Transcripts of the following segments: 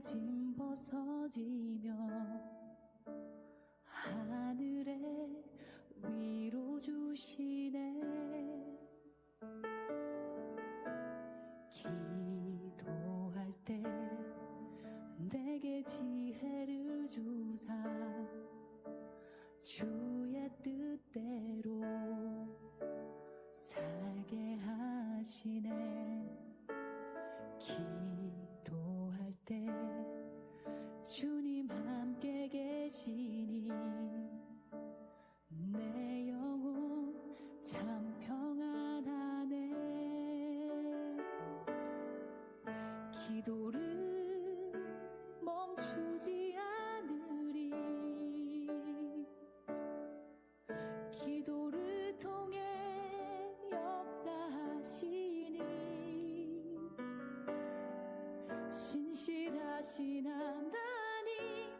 짐 벗어지며 하늘에 위로 주시네. 기도할 때 내게 지혜를 주사 주의 뜻대로 살게 하시네. 기도할 때 주님 함께 계시니 내 영혼 참 평안하네. 기도를 멈추지 않으리. 기도를 통해 역사하시니 신실하신 하나님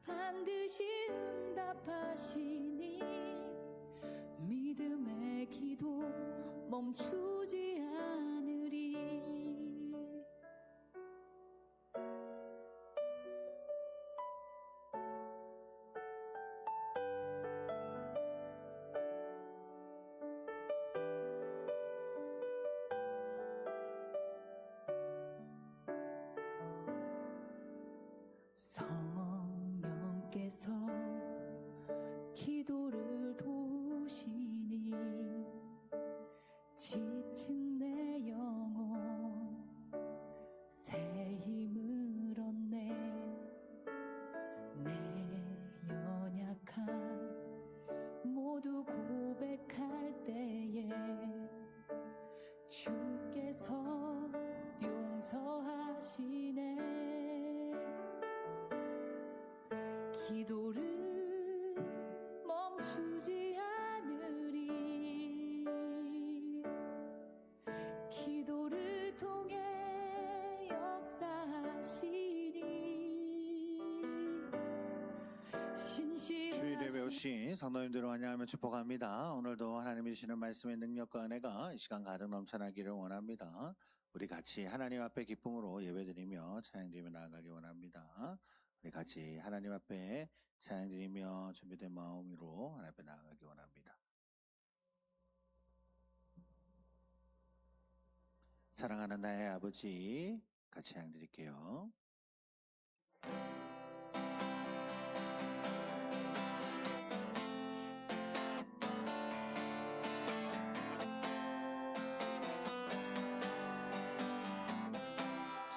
반드시 응답하시니 믿음의 기도 멈추지 않으리. 성령께서 기도를 도우시니 지친 내 영혼 새 힘을 얻네. 내 연약함 모두 고백할 때에 주께서 용서하시네. 기도를 멈추지 않으리. 기도를 통해 역사하시니 주일에 배우신 성도님들을 환영하며 축복합니다. 오늘도 하나님이 주시는 말씀의 능력과 은혜가 이 시간 가득 넘쳐나기를 원합니다. 우리 같이 하나님 앞에 기쁨으로 예배드리며 찬양드리며 나아가기 원합니다. 우리 같이 하나님 앞에 찬양드리며 준비된 마음으로 하나님 앞에 나아가기 원합니다. 사랑하는 나의 아버지, 같이 찬양드릴게요.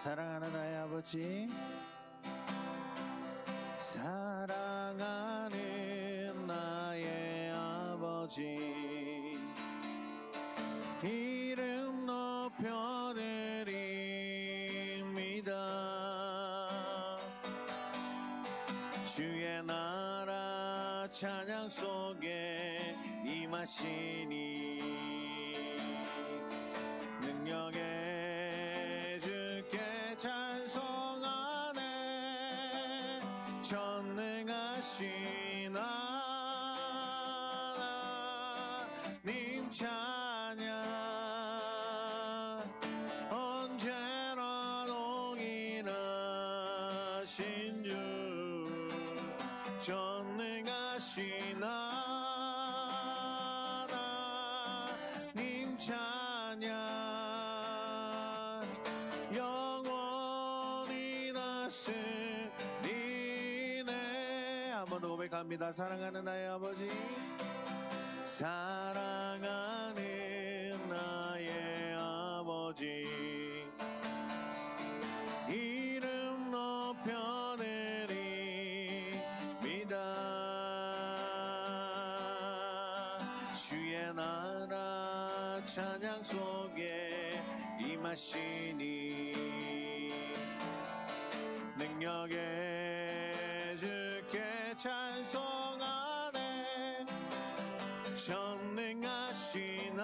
사랑하는 나의 아버지, 사랑하는 나의 아버지, 이름 높여드립니다. 주의 나라 찬양 속에 임하시니 능력의 주께 찬송하네. 전능하신 하나님 찬양 언제나 동일하신 주. 전능하신 하나님 찬양 영원히 다스리네. 한 번 더 고백합니다. 사랑하는 나의 아버지, 사랑하는 나의 아버지, 이름 높여드립니다. 주의 나라 찬양 속에 임하시니 능력의 주께 찬송하네. 전능하신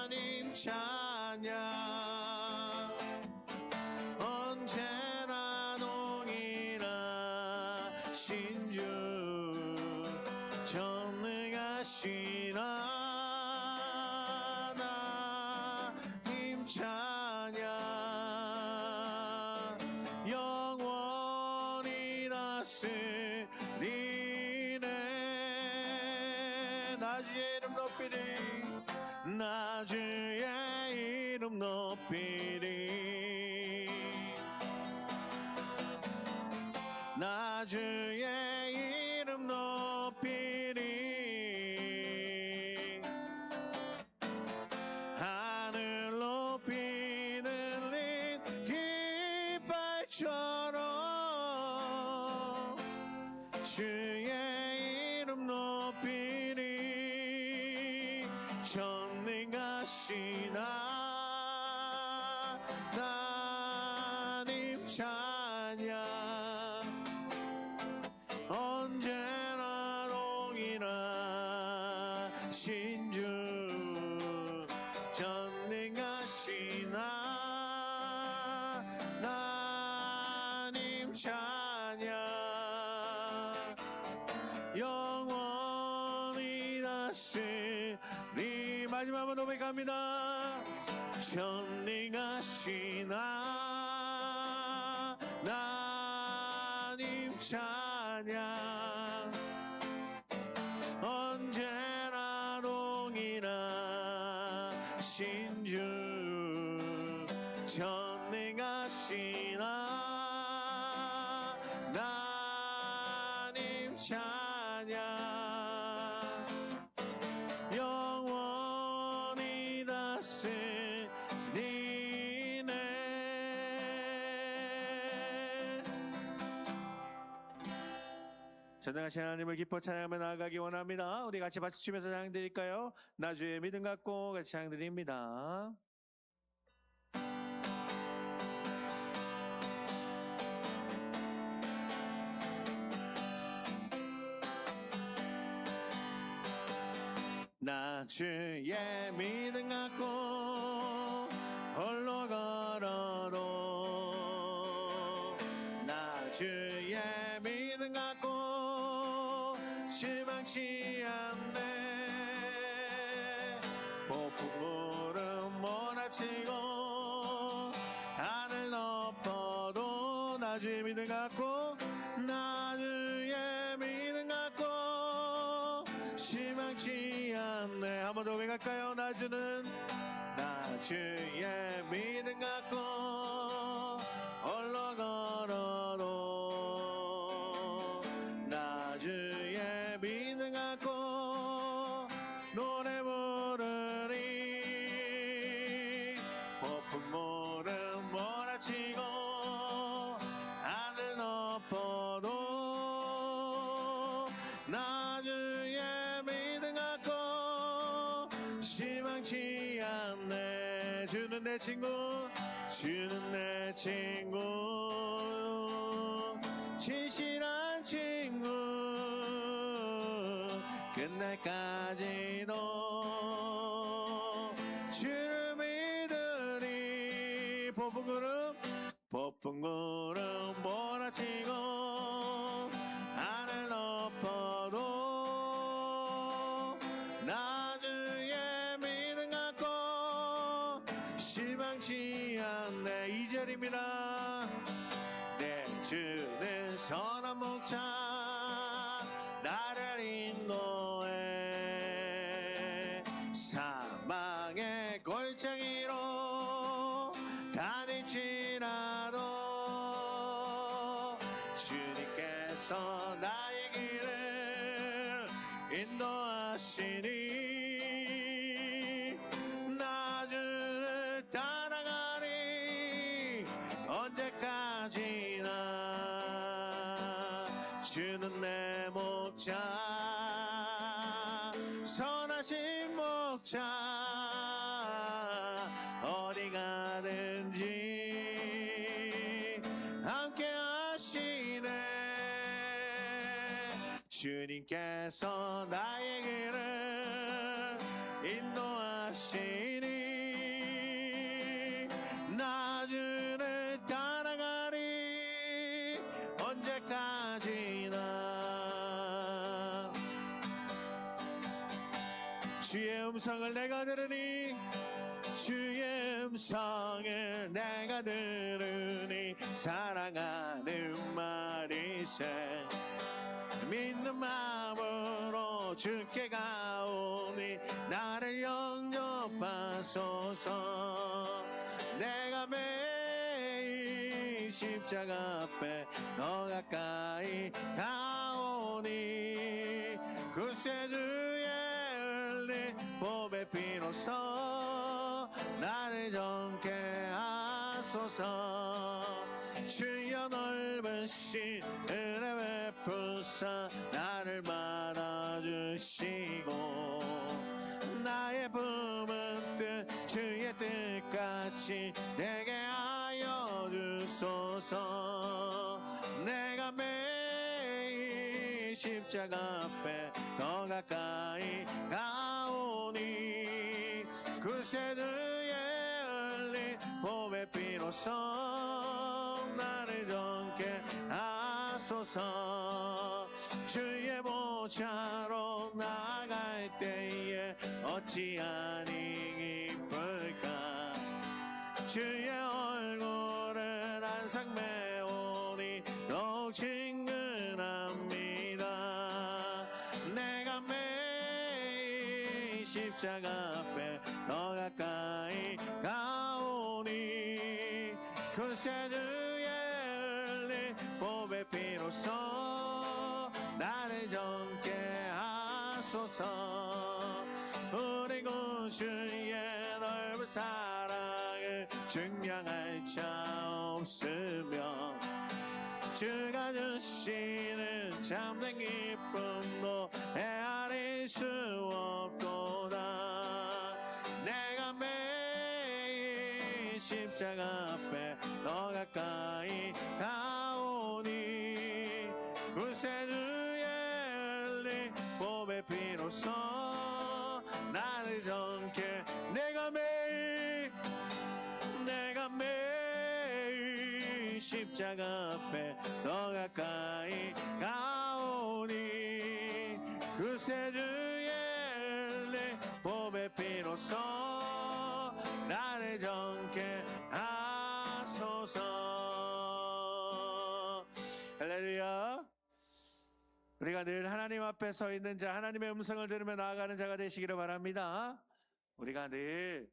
하나님 찬양 언제나 동일하신 주. 전능하신 하나님 하나님 찬양 언제나 동일한 신주 전능하신 하나님 찬양 영원히 다스리 마지막 한번 고백합니다. 전능하신 하나님 찬양 언제나 동일한 신주 전능하신 하나님 찬양 영원히 다스리네. 전능하신 하나님을 기뻐 찬양하며 나아가기 원합니다. 우리 같이 박수 치면서 찬양드릴까요? 나 주의 믿음 갖고 같이 찬양드립니다. 나 주의 믿음 갖고 홀로 걸어도 나 주의 믿음 갖고 실망치 않네. 폭풍우는 몰아치고 하늘 덮어도 나 주의 믿음 갖고 나 주의 믿음 갖고 실망치 않네. 한 번 더 외갈까요? 나 주의 믿음 갖고 홀로 걸어도 나 주의 믿음 갖고 노래 부르리. 폭풍우는 몰아치고 하늘 덮어도 나 주의 믿음 갖고 실망치 않네. 주는 내 친구 주는 내 친구 진실한 친구 끝날까지도 주를 믿으리. 폭풍구름 몰아치고 하늘 덮어도 나 주의 믿음 갖고 실망치 않네. 2절입니다. 내 주는 선한 목자 나를 인도해. 사망의 골짜기로 다닐지라도 주님께서 나의 길을 인도하시니 나 주를 따라가리. 언제까지나 주는 내 목자 선하신 목자 어디 가든지 함께 하시네. 주님께서 나의 길을 인도하시니 나 주를 따라가리. 언제까지나 주의 음성을 내가 들으니 주의 음성을 내가 들으니 사랑하는 말이세. 믿는 마음으로 주께 가오니 나를 영접하소서. 내가 매일 십자가 앞에 더 가까이 가오니 그새 주의 흘린 봄의 비로소 나를 정케 하소서. 주여 넓으신 은혜 베푸사 나를 받아주시고 나의 품은 뜻 주의 뜻같이 되게 하여 주소서. 내가 매일 십자가 앞에 더 가까이 가오니 그 새들의 흘린 봄의 비로소 나를 정케 하소서. 주의 보좌로 나갈 때에 어찌하니 기쁠까. 주의 얼굴은 항상 매오니 더욱 친근합니다. 내가 매일 십자가 앞에 더 가까이 가오니 그 새들의 흘린 봄의 비로소 나를 정케 하소서. 우리 구주의 넓은 사랑을 증명할 자 없으며 주가 주시는 참된 기쁨도 헤아릴 수 없도다. 내가 매일 십자가 앞에 더 가까이 가오니 그 새주의 흘린 봄의 비로소 나를 정케. 내가 매일 십자가 앞에 더 가까이 가오니 그 새주의 흘린 봄의 비로소 나를 정케 하소서. 할렐루야. 우리가 늘 하나님 앞에 서 있는 자, 하나님의 음성을 들으며 나아가는 자가 되시기를 바랍니다. 우리가 늘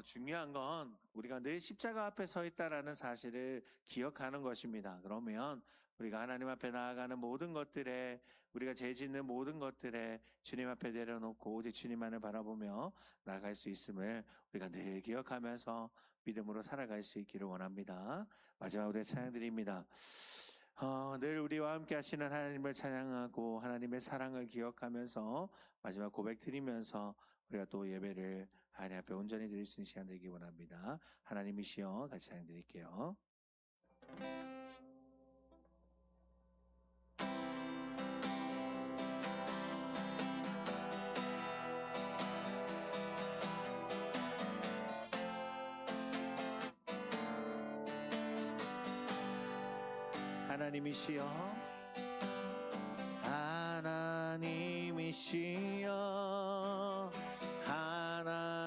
중요한 건 우리가 늘 십자가 앞에 서 있다라는 사실을 기억하는 것입니다. 그러면 우리가 하나님 앞에 나아가는 모든 것들에, 우리가 죄짓는 모든 것들에 주님 앞에 내려놓고 오직 주님만을 바라보며 나아갈 수 있음을 우리가 늘 기억하면서 믿음으로 살아갈 수 있기를 원합니다. 마지막으로 찬양드립니다. 늘 우리와 함께 하시는 하나님을 찬양하고 하나님의 사랑을 기억하면서 마지막 고백 드리면서 우리가 또 예배를 하나님 앞에 온전히 드릴 수 있는 시간 되기 원합니다. 하나님이시여 같이 찬양 드릴게요. 하나님이시여, 하나님이시여, 하나님이시여,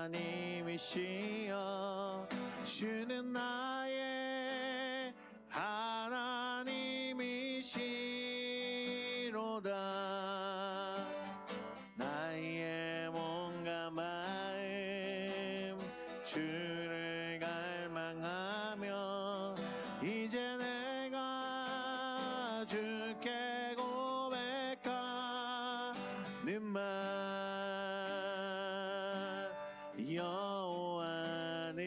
주는 나의 하나님이시로다. 나의 몸과 마음 주를 갈망하며 이제 내가 주께 고백하는 말, 여호와는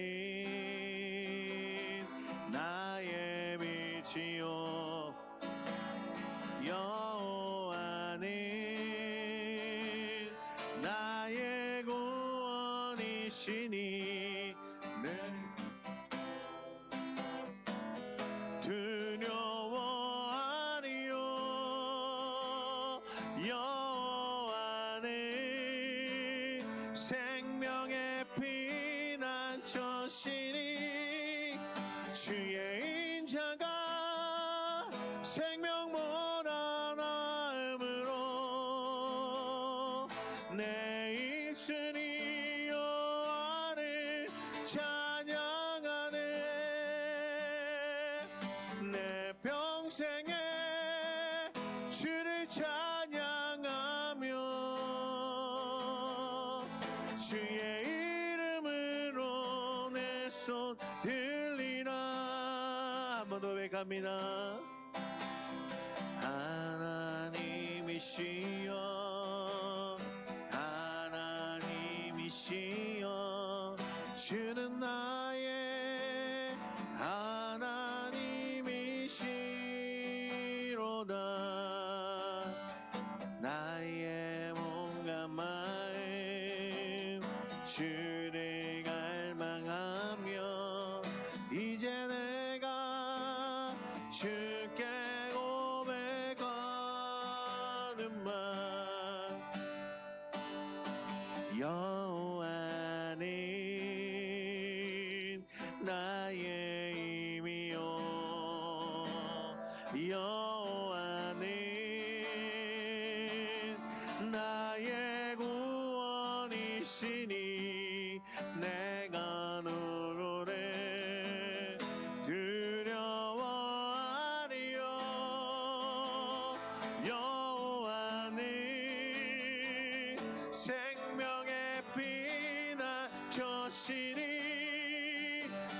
나의 빛이요, 여호와는 나의 구원이시니 두려워하리요. 여호와는 생명의 피난처시니 주의 인자가 생명 몰아넣음으로 내 입술이 여호와를 찬양하네. 내 평생에 주를 찬양하며 주의 이름으로 내 손 들리라. 한 번 더 고백합니다. 하나님이시여, 하나님이시여, 주는 나의 하나님이시로다. 나의 몸과 마음 주를 나의 힘이요 여호와는 나의 구원이시니 내가 누구를 두려워하리요 여호와는 생명의 피나 저시니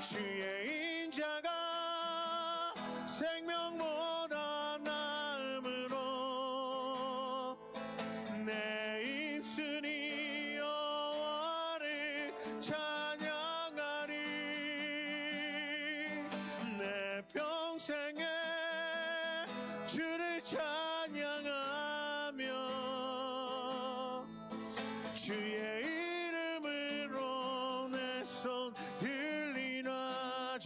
주의 인자가 생명보다 나음으로 내 입술이 여호와를 찬양하리 내 평생에 주를 찬양하며 주의 이름으로 내 손 들리나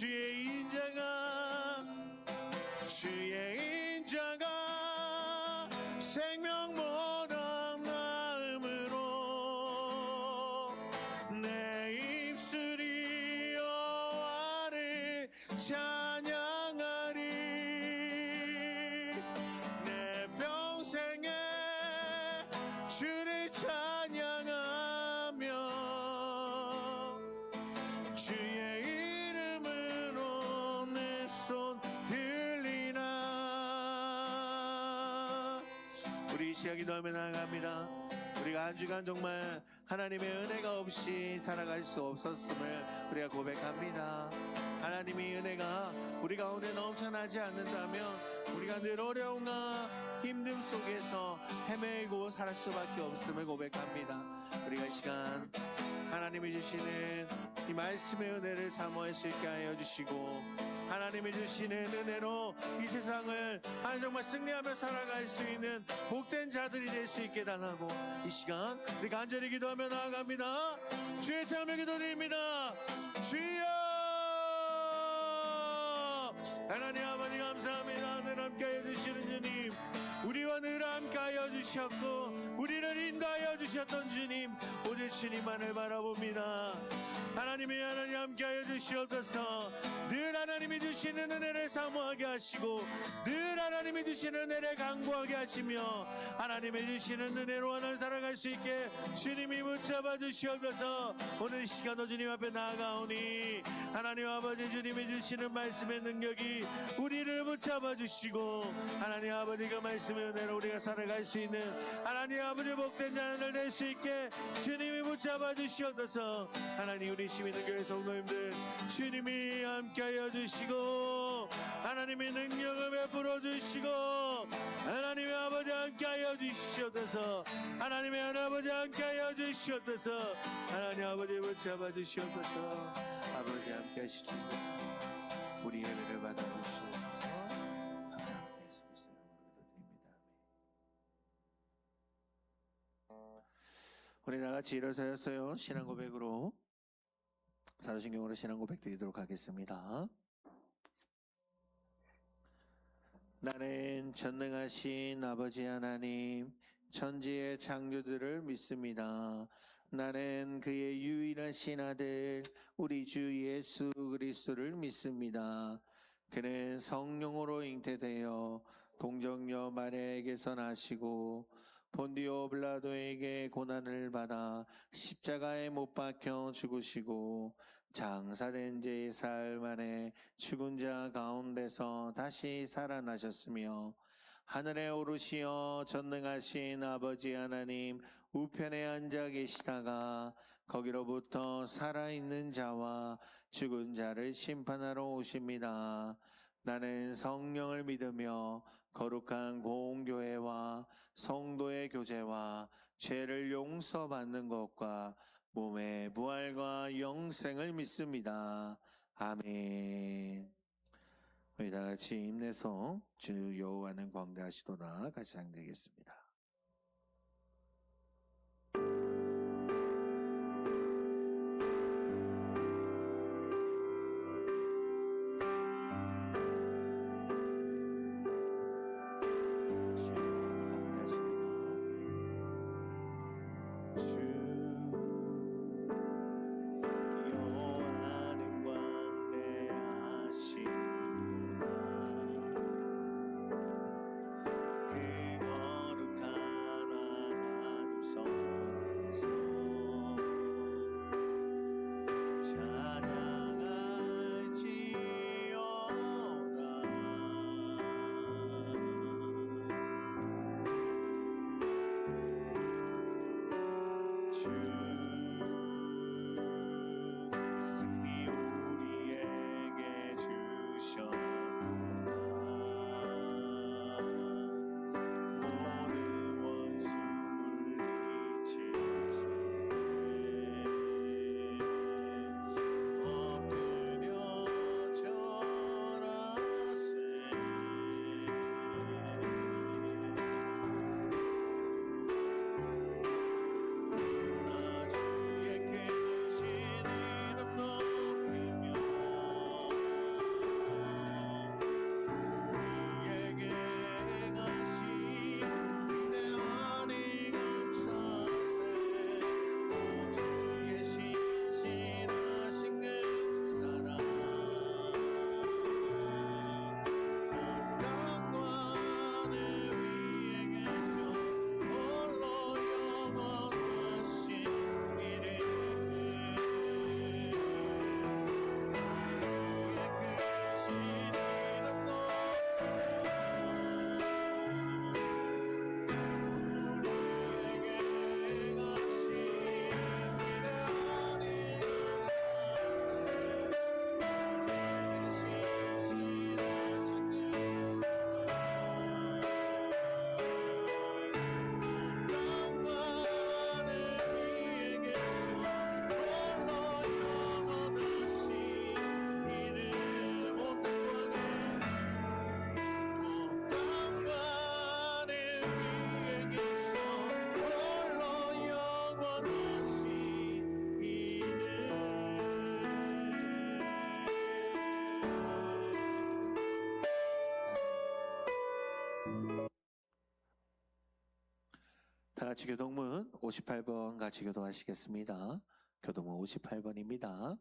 주의 인자가 생명보다 나음으로 내 입술이 여호와를 찬양하리 내 평생에 주를 찬양하며 주의 이름으로 내 손 들리나 우리 시작 기도하며 나아갑니다. 우리가 한 주간 정말 하나님의 은혜가 없이 살아갈 수 없었음을 우리가 고백합니다. 하나님의 은혜가 우리 가운데 넘쳐나지 않는다면 우리가 늘 어려움과 힘듦 속에서 헤매고 살 수밖에 없음을 고백합니다. 우리가 이 시간 하나님이 주시는 이 말씀의 은혜를 사모할 수 있게 하여 주시고 하나님이 주시는 은혜로 이 세상을 정말 승리하며 살아갈 수 있는 복된 자들이 될 수 있게 달라고 이 시간 우리 간절히 기도하며 나아갑니다. 주의 참여 기도드립니다. 주여 하나님 아버지 감사합니다. 늘 함께하여 주시는 주님 우리와 늘 함께하여 주셨고 우리를 인도하여 주셨던 주님 오직 주님만을 바라봅니다. 하나님이 하나님 함께하여 주시옵소서. 늘 하나님이 주시는 은혜를 사모하게 하시고 늘 하나님이 주시는 은혜를 강구하게 하시며 하나님이 주시는 은혜로 하나 살아갈 수 있게 주님이 붙잡아 주시옵소서. 오늘 이 시간도 주님 앞에 나아가오니 하나님 아버지 주님이 주시는 말씀의 능력이 우리를 붙잡아 주시고 하나님 아버지 그 말씀의 은혜로 우리가 살아갈 수 있는 하나님 아버지 복된 자들 될 수 있게 주님이 붙잡아 주시옵소서. 하나님 우리 시민교회 성도님들 주님이 함께하여 주시고 하나님의 능력을 베풀어 주시고 하나님의 아버지 함께하여 주시옵소서. 하나님의 아버지 함께하여 주시옵소서. 하나님 아버지 붙잡아 주시옵소서. 아버지 함께하시옵소서. 우리 예배를 받아주시옵소서. 감사합니다. 예수 그리스도 이름으로 기도드립니다. 우리 나같이 일어서였어요. 신앙 고백으로 사도신경으로 신앙 고백 드리도록 하겠습니다. 나는 전능하신 아버지 하나님 천지의 창조들을 믿습니다. 나는 그의 유일하신 아들 우리 주 예수 그리스도를 믿습니다. 그는 성령으로 잉태되어 동정녀 마리아에게서 나시고 본디오 빌라도에게 고난을 받아 십자가에 못 박혀 죽으시고 장사된 지 사흘 만에 죽은 자 가운데서 다시 살아나셨으며 하늘에 오르시어 전능하신 아버지 하나님 우편에 앉아 계시다가 거기로부터 살아있는 자와 죽은 자를 심판하러 오십니다. 나는 성령을 믿으며 거룩한 공교회와 성도의 교제와 죄를 용서받는 것과 몸의 부활과 영생을 믿습니다. 아멘. 우리 다 같이 힘내서 주 여호와는 광대하시도다 같이唱드리겠습니다. 여호와는 광대하시도다 다 같이 교동문 58번 같이 교도하시겠습니다. 교동문 58번입니다.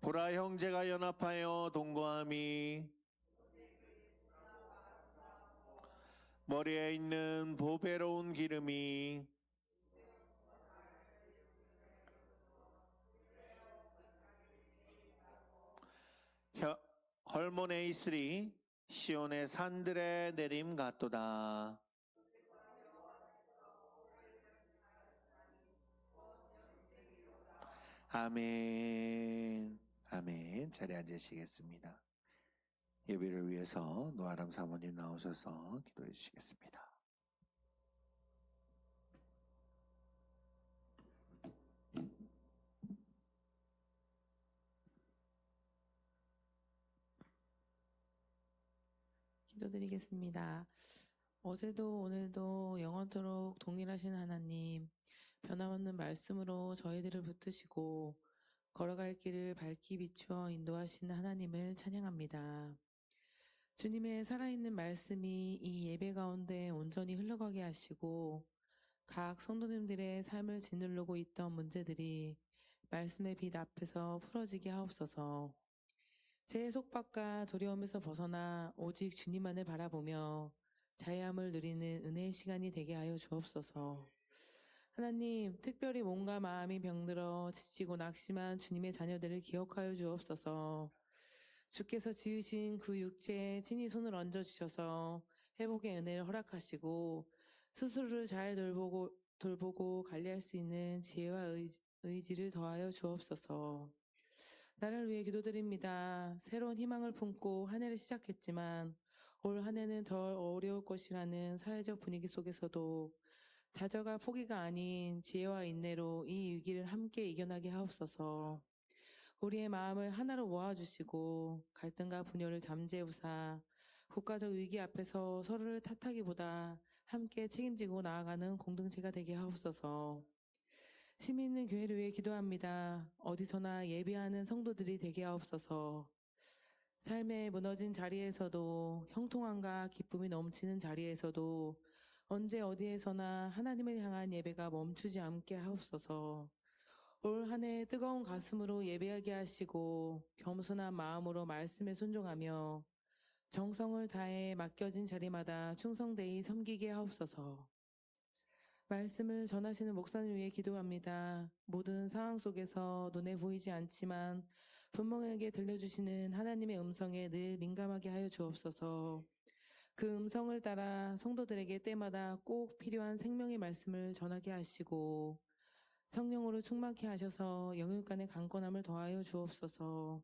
보라 형제가 연합하여 동거함이 머리에 있는 보배로운 기름이 헐몬에 있으리 시온의 산들에 내림 같도다. 아멘. 아멘. 자리에 앉으시겠습니다. 예배를 위해서 노아람 사모님 나오셔서 기도해 주시겠습니다. 기도드리겠습니다. 어제도 오늘도 영원토록 동일하신 하나님, 변함없는 말씀으로 저희들을 붙드시고 걸어갈 길을 밝히 비추어 인도하시는 하나님을 찬양합니다. 주님의 살아있는 말씀이 이 예배 가운데 온전히 흘러가게 하시고 각 성도님들의 삶을 짓누르고 있던 문제들이 말씀의 빛 앞에서 풀어지게 하옵소서. 제 속박과 두려움에서 벗어나 오직 주님만을 바라보며 자유함을 누리는 은혜의 시간이 되게 하여 주옵소서. 하나님, 특별히 몸과 마음이 병들어 지치고 낙심한 주님의 자녀들을 기억하여 주옵소서. 주께서 지으신 그 육체에 친히 손을 얹어주셔서 회복의 은혜를 허락하시고 스스로를 잘 돌보고 관리할 수 있는 지혜와 의지를 더하여 주옵소서. 나를 위해 기도드립니다. 새로운 희망을 품고 한 해를 시작했지만 올 한 해는 더 어려울 것이라는 사회적 분위기 속에서도 좌절과 포기가 아닌 지혜와 인내로 이 위기를 함께 이겨나게 하옵소서. 우리의 마음을 하나로 모아주시고 갈등과 분열을 잠재우사 국가적 위기 앞에서 서로를 탓하기보다 함께 책임지고 나아가는 공동체가 되게 하옵소서. 힘이 있는 교회를 위해 기도합니다. 어디서나 예배하는 성도들이 되게 하옵소서. 삶의 무너진 자리에서도 형통함과 기쁨이 넘치는 자리에서도 언제 어디에서나 하나님을 향한 예배가 멈추지 않게 하옵소서. 올 한 해 뜨거운 가슴으로 예배하게 하시고 겸손한 마음으로 말씀에 순종하며 정성을 다해 맡겨진 자리마다 충성되이 섬기게 하옵소서. 말씀을 전하시는 목사님 위해 기도합니다. 모든 상황 속에서 눈에 보이지 않지만 분명하게 들려주시는 하나님의 음성에 늘 민감하게 하여 주옵소서. 그 음성을 따라 성도들에게 때마다 꼭 필요한 생명의 말씀을 전하게 하시고 성령으로 충만케 하셔서 영육간의 강건함을 더하여 주옵소서.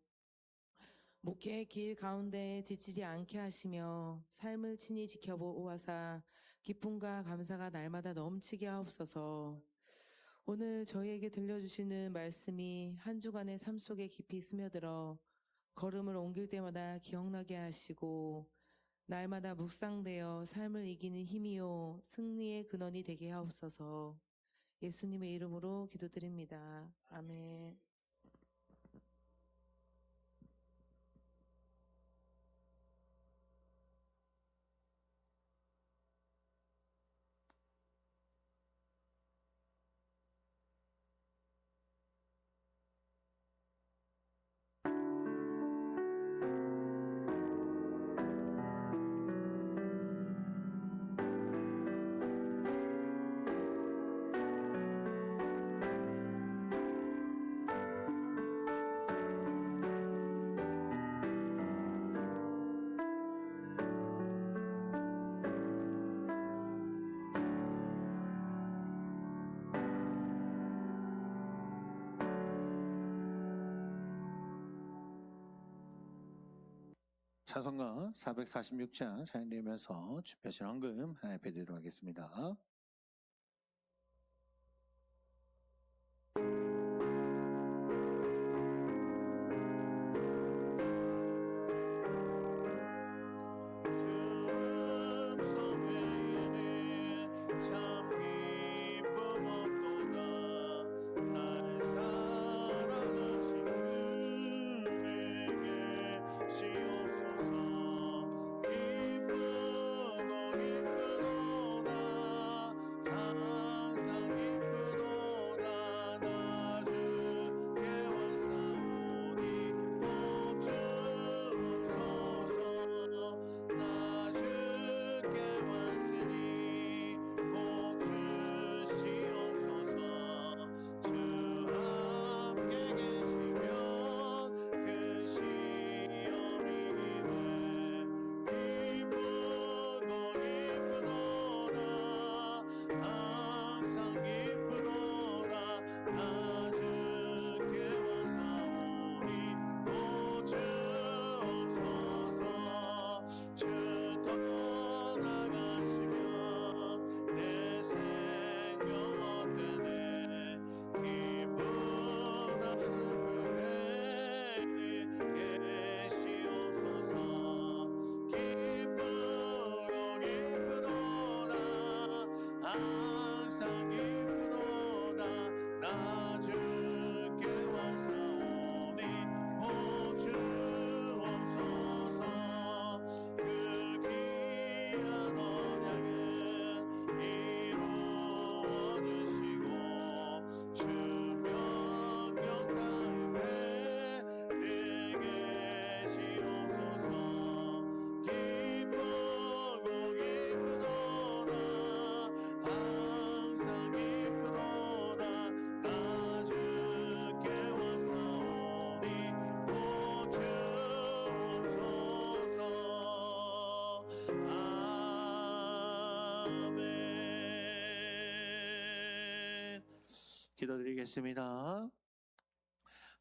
목회의 길 가운데 지치지 않게 하시며 삶을 친히 지켜보아사 기쁨과 감사가 날마다 넘치게 하옵소서. 오늘 저희에게 들려주시는 말씀이 한 주간의 삶 속에 깊이 스며들어 걸음을 옮길 때마다 기억나게 하시고 날마다 묵상되어 삶을 이기는 힘이요 승리의 근원이 되게 하옵소서. 예수님의 이름으로 기도드립니다. 아멘. 찬송가 446장 찬양되면서 주표신 헌금 하나 드리도록 하겠습니다. 시옵소서. 기도드리겠습니다.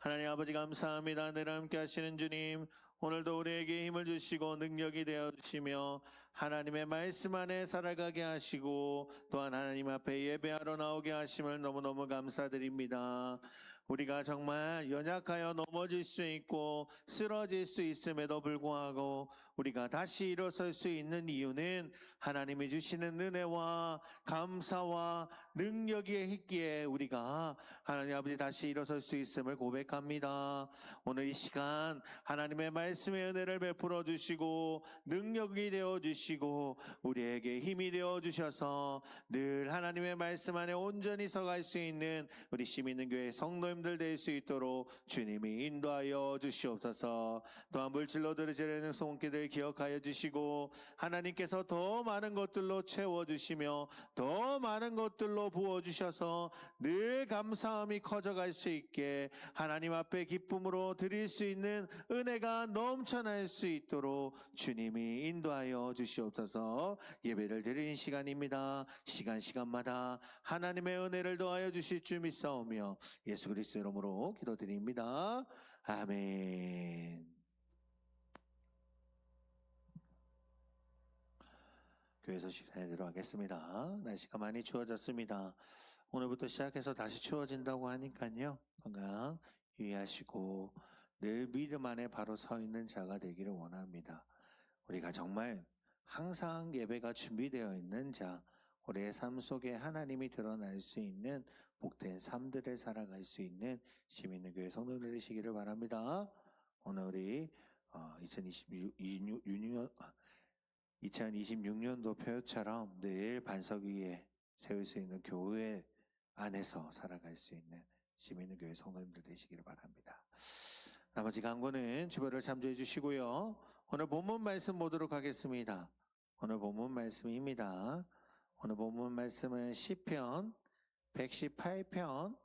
하나님 아버지 감사합니다. 늘 함께 하시는 주님, 오늘도 우리에게 힘을 주시고 능력이 되어 주시며 하나님의 말씀 안에 살아가게 하시고 또한 하나님 앞에 예배하러 나오게 하심을 너무너무 감사드립니다. 우리가 정말 연약하여 넘어질 수 있고 쓰러질 수 있음에도 불구하고 우리가 다시 일어설 수 있는 이유는 하나님이 주시는 은혜와 감사와 능력이 있기에 우리가 하나님 아버지 다시 일어설 수 있음을 고백합니다. 오늘 이 시간 하나님의 말씀의 은혜를 베풀어 주시고 능력이 되어 주시고 우리에게 힘이 되어 주셔서 늘 하나님의 말씀 안에 온전히 서갈 수 있는 우리 시민은교회 성도님들 될 수 있도록 주님이 인도하여 주시옵소서. 또한 물질로 드리는 손길들 기억하여 주시고 하나님께서 더 많은 것들로 채워주시며 더 많은 것들로 부어주셔서 늘 감사함이 커져갈 수 있게 하나님 앞에 기쁨으로 드릴 수 있는 은혜가 넘쳐날 수 있도록 주님이 인도하여 주시옵소서. 예배를 드리는 시간입니다. 시간마다 하나님의 은혜를 더하여 주실 줄 믿사오며 예수 그리스도 이름으로 기도드립니다. 아멘. 교회 소식 전해드리도록 하겠습니다. 날씨가 많이 추워졌습니다. 오늘부터 시작해서 다시 추워진다고 하니까요. 건강 유의하시고 늘 믿음 안에 바로 서 있는 자가 되기를 원합니다. 우리가 정말 항상 예배가 준비되어 있는 자, 우리의 삶 속에 하나님이 드러날 수 있는 복된 삶들을 살아갈 수 있는 시민교회 성도들 되시기를 바랍니다. 오늘 우리 2026년도 표처럼 늘 반석 위에 세울 수 있는 교회 안에서 살아갈 수 있는 시민교회 성도님들 되시기를 바랍니다. 나머지 강구는 주보를 참조해 주시고요. 오늘 본문 말씀 보도록 하겠습니다. 오늘 본문 말씀입니다. 오늘 본문 말씀은 시편 118편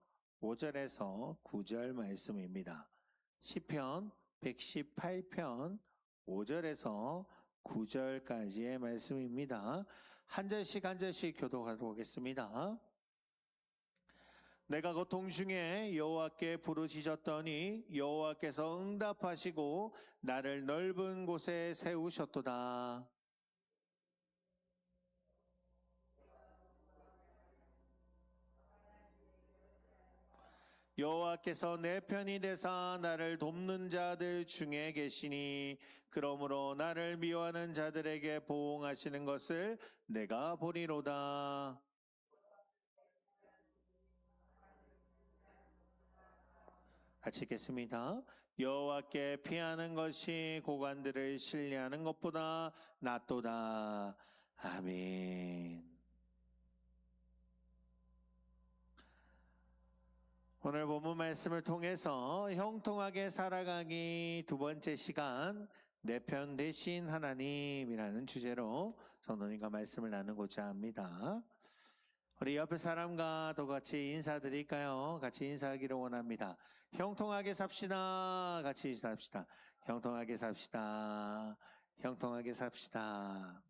5절에서 9절 말씀입니다. 시편 118편 5절에서 9절까지의 말씀입니다. 한 절씩 교독하도록 하겠습니다. 내가 고통 중에 여호와께 부르짖었더니 여호와께서 응답하시고 나를 넓은 곳에 세우셨도다. 여호와께서 내 편이 되사 나를 돕는 자들 중에 계시니 그러므로 나를 미워하는 자들에게 보응하시는 것을 내가 보리로다. 같이 읽겠습니다. 여호와께 피하는 것이 고관들을 신뢰하는 것보다 낫도다. 아멘. 오늘 본문 말씀을 통해서 형통하게 살아가기 두 번째 시간, 내 편 대신 하나님이라는 주제로 성도님과 말씀을 나누고자 합니다. 우리 옆에 사람과 또 같이 인사드릴까요? 같이 인사하기를 원합니다. 형통하게 삽시다. 같이 삽시다. 형통하게 삽시다. 형통하게 삽시다.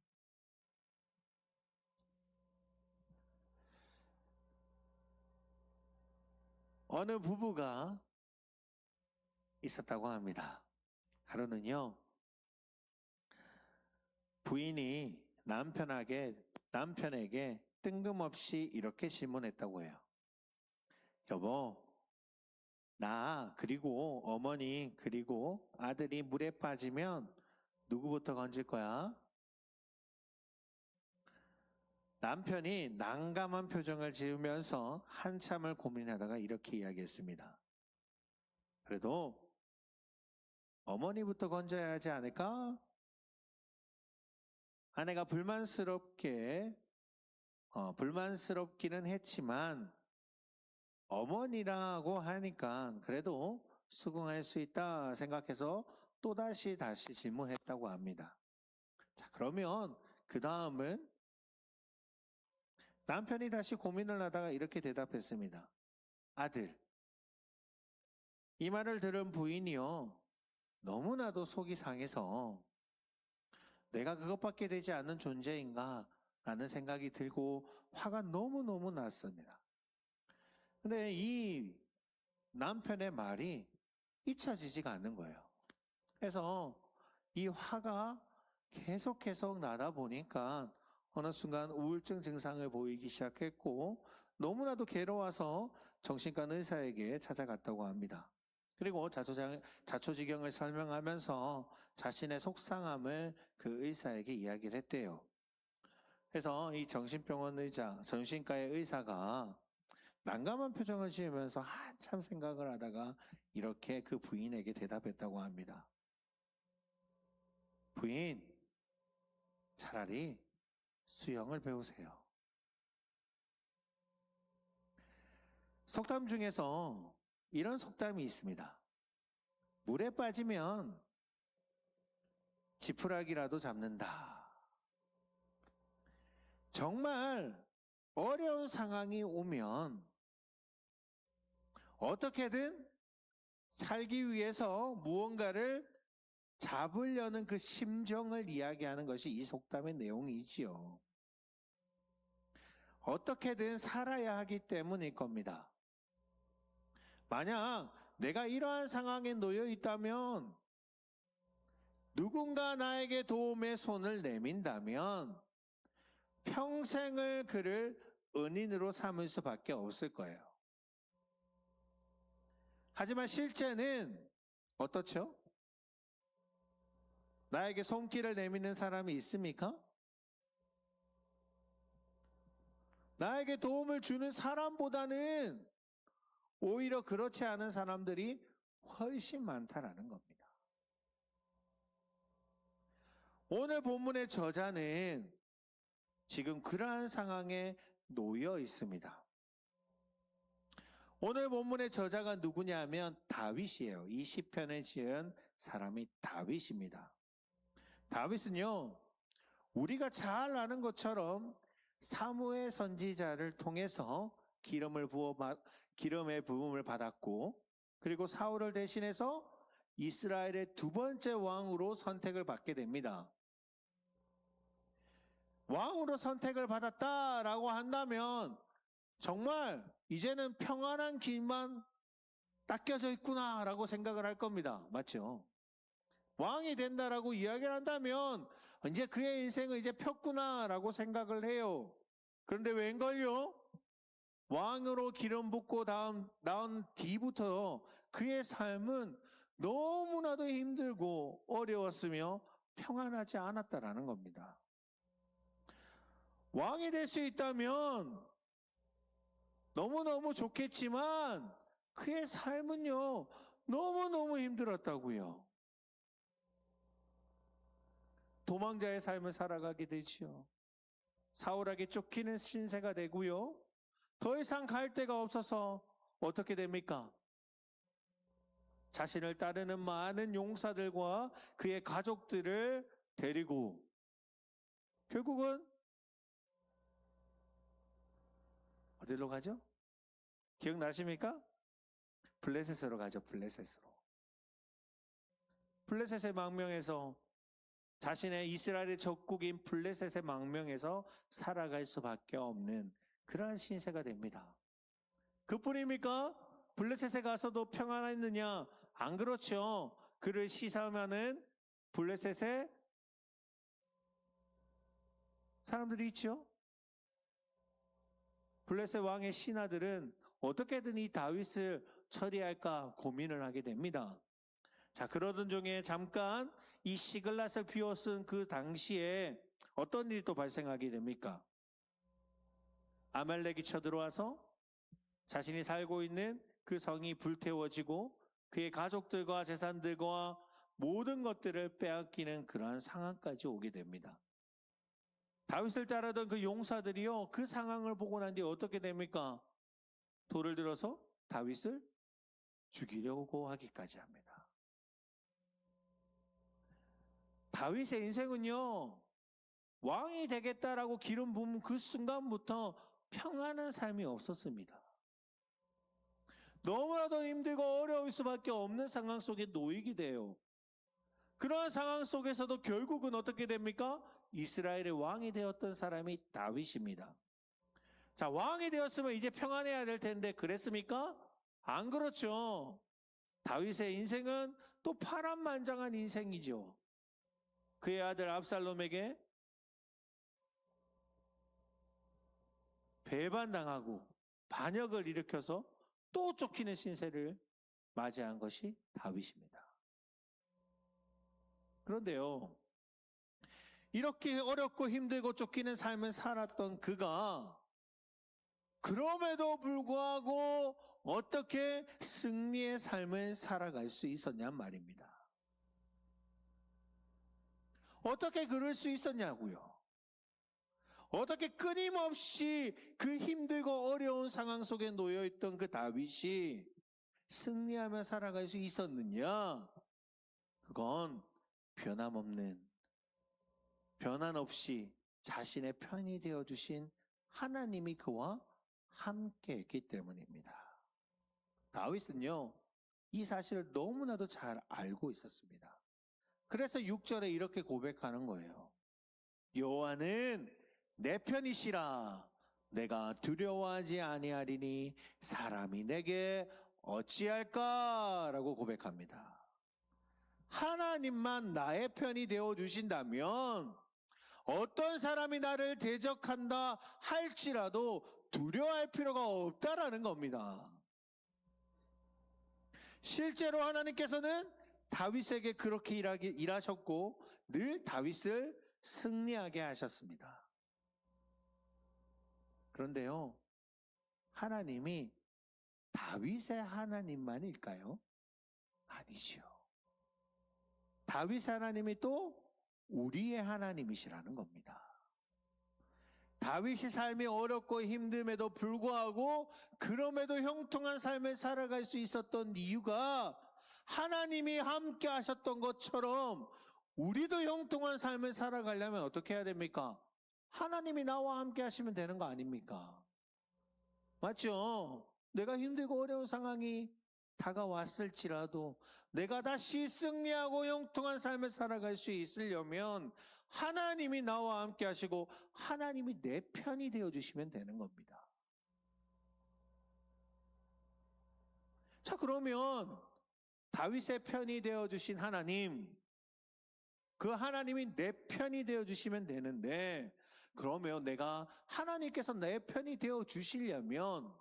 어느 부부가 있었다고 합니다. 하루는요, 부인이 남편에게 뜬금없이 이렇게 질문했다고 해요. 여보, 나 그리고 어머니 그리고 아들이 물에 빠지면 누구부터 건질 거야? 남편이 난감한 표정을 지으면서 한참을 고민하다가 이렇게 이야기했습니다. 그래도 어머니부터 건져야 하지 않을까? 아내가 불만스럽기는 했지만 어머니라고 하니까 그래도 수긍할 수 있다 생각해서 다시 질문했다고 합니다. 자, 그러면 그 다음은 남편이 다시 고민을 하다가 이렇게 대답했습니다. 아들, 이 말을 들은 부인이요, 너무나도 속이 상해서 내가 그것밖에 되지 않는 존재인가 라는 생각이 들고 화가 너무너무 났습니다. 근데 이 남편의 말이 잊혀지지가 않는 거예요. 그래서 이 화가 계속 나다 보니까 어느 순간 우울증 증상을 보이기 시작했고 너무나도 괴로워서 정신과 의사에게 찾아갔다고 합니다. 그리고 자초지경을 설명하면서 자신의 속상함을 그 의사에게 이야기를 했대요. 그래서 이 정신과의 의사가 난감한 표정을 지으면서 한참 생각을 하다가 이렇게 그 부인에게 대답했다고 합니다. 부인, 차라리 수영을 배우세요. 속담 중에서 이런 속담이 있습니다. 물에 빠지면 지푸라기라도 잡는다. 정말 어려운 상황이 오면 어떻게든 살기 위해서 무언가를 잡으려는 그 심정을 이야기하는 것이 이 속담의 내용이지요. 어떻게든 살아야 하기 때문일 겁니다. 만약 내가 이러한 상황에 놓여 있다면 누군가 나에게 도움의 손을 내민다면 평생을 그를 은인으로 삼을 수밖에 없을 거예요. 하지만 실제는 어떻죠? 나에게 손길을 내미는 사람이 있습니까? 나에게 도움을 주는 사람보다는 오히려 그렇지 않은 사람들이 훨씬 많다라는 겁니다. 오늘 본문의 저자는 지금 그러한 상황에 놓여 있습니다. 오늘 본문의 저자가 누구냐면 다윗이에요. 이 시편을 지은 사람이 다윗입니다. 다윗은요, 우리가 잘 아는 것처럼 사무엘 선지자를 통해서 기름의 부음을 받았고, 그리고 사울을 대신해서 이스라엘의 두 번째 왕으로 선택을 받게 됩니다. 왕으로 선택을 받았다라고 한다면 정말 이제는 평안한 길만 닦여져 있구나라고 생각을 할 겁니다. 맞죠? 왕이 된다라고 이야기를 한다면 이제 그의 인생은 이제 폈구나라고 생각을 해요. 그런데 웬걸요? 왕으로 기름 붓고 나온 뒤부터 그의 삶은 너무나도 힘들고 어려웠으며 평안하지 않았다라는 겁니다. 왕이 될 수 있다면 너무너무 좋겠지만 그의 삶은요, 너무너무 힘들었다고요. 도망자의 삶을 살아가게 되지요. 사울에게 쫓기는 신세가 되고요. 더 이상 갈 데가 없어서 어떻게 됩니까? 자신을 따르는 많은 용사들과 그의 가족들을 데리고 결국은 어디로 가죠? 기억나십니까? 블레셋으로 가죠. 블레셋으로. 블레셋의 망명에서 자신의 이스라엘의 적국인 블레셋의 망명에서 살아갈 수밖에 없는 그러한 신세가 됩니다. 그뿐입니까? 블레셋에 가서도 평안했느냐? 안 그렇죠. 그를 시사하는 블레셋의 사람들이 있죠. 블레셋 왕의 신하들은 어떻게든 이 다윗을 처리할까 고민을 하게 됩니다. 자, 그러던 중에 잠깐 이 시글랏을 비워쓴 그 당시에 어떤 일이 또 발생하게 됩니까? 아말렉이 쳐들어와서 자신이 살고 있는 그 성이 불태워지고 그의 가족들과 재산들과 모든 것들을 빼앗기는 그러한 상황까지 오게 됩니다. 다윗을 따르던 그 용사들이요, 그 상황을 보고 난 뒤에 어떻게 됩니까? 돌을 들어서 다윗을 죽이려고 하기까지 합니다. 다윗의 인생은요, 왕이 되겠다라고 기름 부은 그 순간부터 평안한 삶이 없었습니다. 너무나도 힘들고 어려울 수밖에 없는 상황 속에 놓이게 돼요. 그러한 상황 속에서도 결국은 어떻게 됩니까? 이스라엘의 왕이 되었던 사람이 다윗입니다. 자, 왕이 되었으면 이제 평안해야 될 텐데 그랬습니까? 안 그렇죠. 다윗의 인생은 또 파란만장한 인생이죠. 그의 아들 압살롬에게 배반당하고 반역을 일으켜서 또 쫓기는 신세를 맞이한 것이 다윗입니다. 그런데요, 이렇게 어렵고 힘들고 쫓기는 삶을 살았던 그가 그럼에도 불구하고 어떻게 승리의 삶을 살아갈 수 있었냔 말입니다. 어떻게 그럴 수 있었냐고요. 어떻게 끊임없이 그 힘들고 어려운 상황 속에 놓여있던 그 다윗이 승리하며 살아갈 수 있었느냐? 그건 변함 없이 자신의 편이 되어주신 하나님이 그와 함께 했기 때문입니다. 다윗은요, 이 사실을 너무나도 잘 알고 있었습니다. 그래서 6절에 이렇게 고백하는 거예요. 여호와는 내 편이시라. 내가 두려워하지 아니하리니 사람이 내게 어찌할까? 라고 고백합니다. 하나님만 나의 편이 되어 주신다면 어떤 사람이 나를 대적한다 할지라도 두려워할 필요가 없다라는 겁니다. 실제로 하나님께서는 다윗에게 그렇게 일하셨고 늘 다윗을 승리하게 하셨습니다. 그런데요, 하나님이 다윗의 하나님만일까요? 아니죠. 다윗 하나님이 또 우리의 하나님이시라는 겁니다. 다윗이 삶이 어렵고 힘듦에도 불구하고 그럼에도 형통한 삶을 살아갈 수 있었던 이유가 하나님이 함께 하셨던 것처럼 우리도 형통한 삶을 살아가려면 어떻게 해야 됩니까? 하나님이 나와 함께 하시면 되는 거 아닙니까? 맞죠? 내가 힘들고 어려운 상황이 다가왔을지라도 내가 다시 승리하고 형통한 삶을 살아갈 수 있으려면 하나님이 나와 함께 하시고 하나님이 내 편이 되어주시면 되는 겁니다. 자, 그러면 다윗의 편이 되어주신 하나님, 그 하나님이 내 편이 되어주시면 되는데 그러면 내가 하나님께서 내 편이 되어주시려면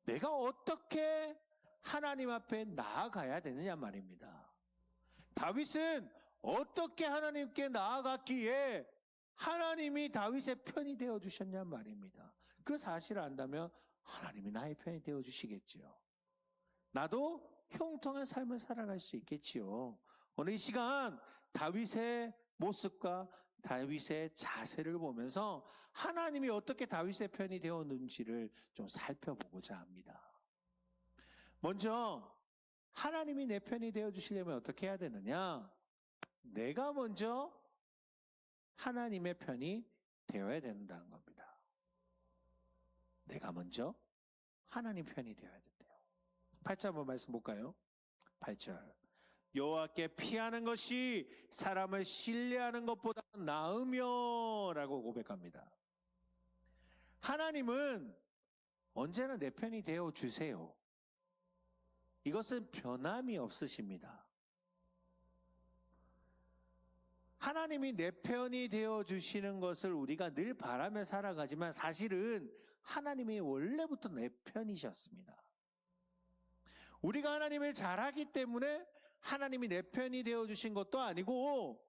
내가 어떻게 하나님 앞에 나아가야 되느냐 말입니다. 다윗은 어떻게 하나님께 나아갔기에 하나님이 다윗의 편이 되어주셨냐 말입니다. 그 사실을 안다면 하나님이 나의 편이 되어주시겠지요. 나도 형통한 삶을 살아갈 수 있겠지요. 오늘 이 시간 다윗의 모습과 다윗의 자세를 보면서 하나님이 어떻게 다윗의 편이 되었는지를 좀 살펴보고자 합니다. 먼저 하나님이 내 편이 되어주시려면 어떻게 해야 되느냐? 내가 먼저 하나님의 편이 되어야 된다는 겁니다. 내가 먼저 하나님 편이 되어야 된대요. 8절 한번 말씀 볼까요? 8절. 여호와께 피하는 것이 사람을 신뢰하는 것보다 나으며 라고 고백합니다. 하나님은 언제나 내 편이 되어 주세요. 이것은 변함이 없으십니다. 하나님이 내 편이 되어 주시는 것을 우리가 늘 바라며 살아가지만 사실은 하나님이 원래부터 내 편이셨습니다. 우리가 하나님을 잘하기 때문에 하나님이 내 편이 되어 주신 것도 아니고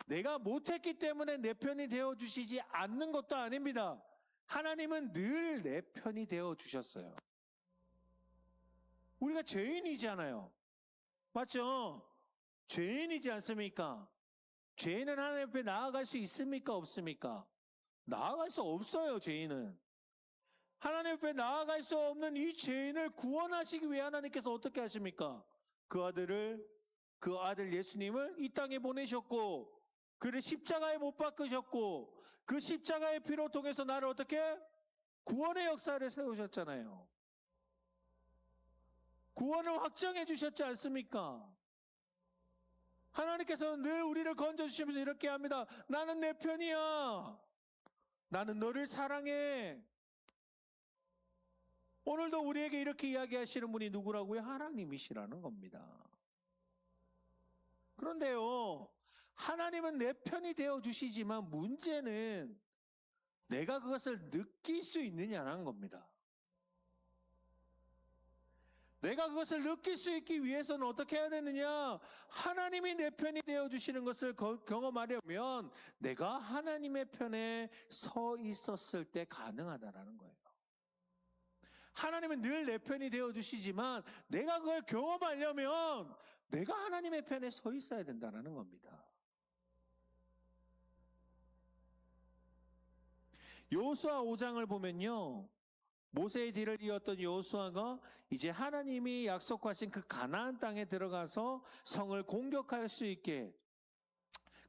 내가 못했기 때문에 내 편이 되어 주시지 않는 것도 아닙니다. 하나님은 늘 내 편이 되어 주셨어요. 우리가 죄인이잖아요. 맞죠? 죄인이지 않습니까? 죄인은 하나님 앞에 나아갈 수 있습니까? 없습니까? 나아갈 수 없어요, 죄인은. 하나님 앞에 나아갈 수 없는 이 죄인을 구원하시기 위해 하나님께서 어떻게 하십니까? 그 아들 예수님을 이 땅에 보내셨고, 그를 십자가에 못 박으셨고, 그 십자가의 피로 통해서 나를 어떻게? 구원의 역사를 세우셨잖아요. 구원을 확정해 주셨지 않습니까? 하나님께서는 늘 우리를 건져주시면서 이렇게 합니다. 나는 내 편이야. 나는 너를 사랑해. 오늘도 우리에게 이렇게 이야기하시는 분이 누구라고요? 하나님이시라는 겁니다. 그런데요, 하나님은 내 편이 되어 주시지만 문제는 내가 그것을 느낄 수 있느냐는 겁니다. 내가 그것을 느낄 수 있기 위해서는 어떻게 해야 되느냐? 하나님이 내 편이 되어 주시는 것을 경험하려면 내가 하나님의 편에 서 있었을 때 가능하다라는 거예요. 하나님은 늘 내 편이 되어 주시지만 내가 그걸 경험하려면 내가 하나님의 편에 서 있어야 된다는 겁니다. 여호수아 5장을 보면요, 모세의 뒤를 이었던 여호수아가 이제 하나님이 약속하신 그 가나안 땅에 들어가서 성을 공격할 수 있게,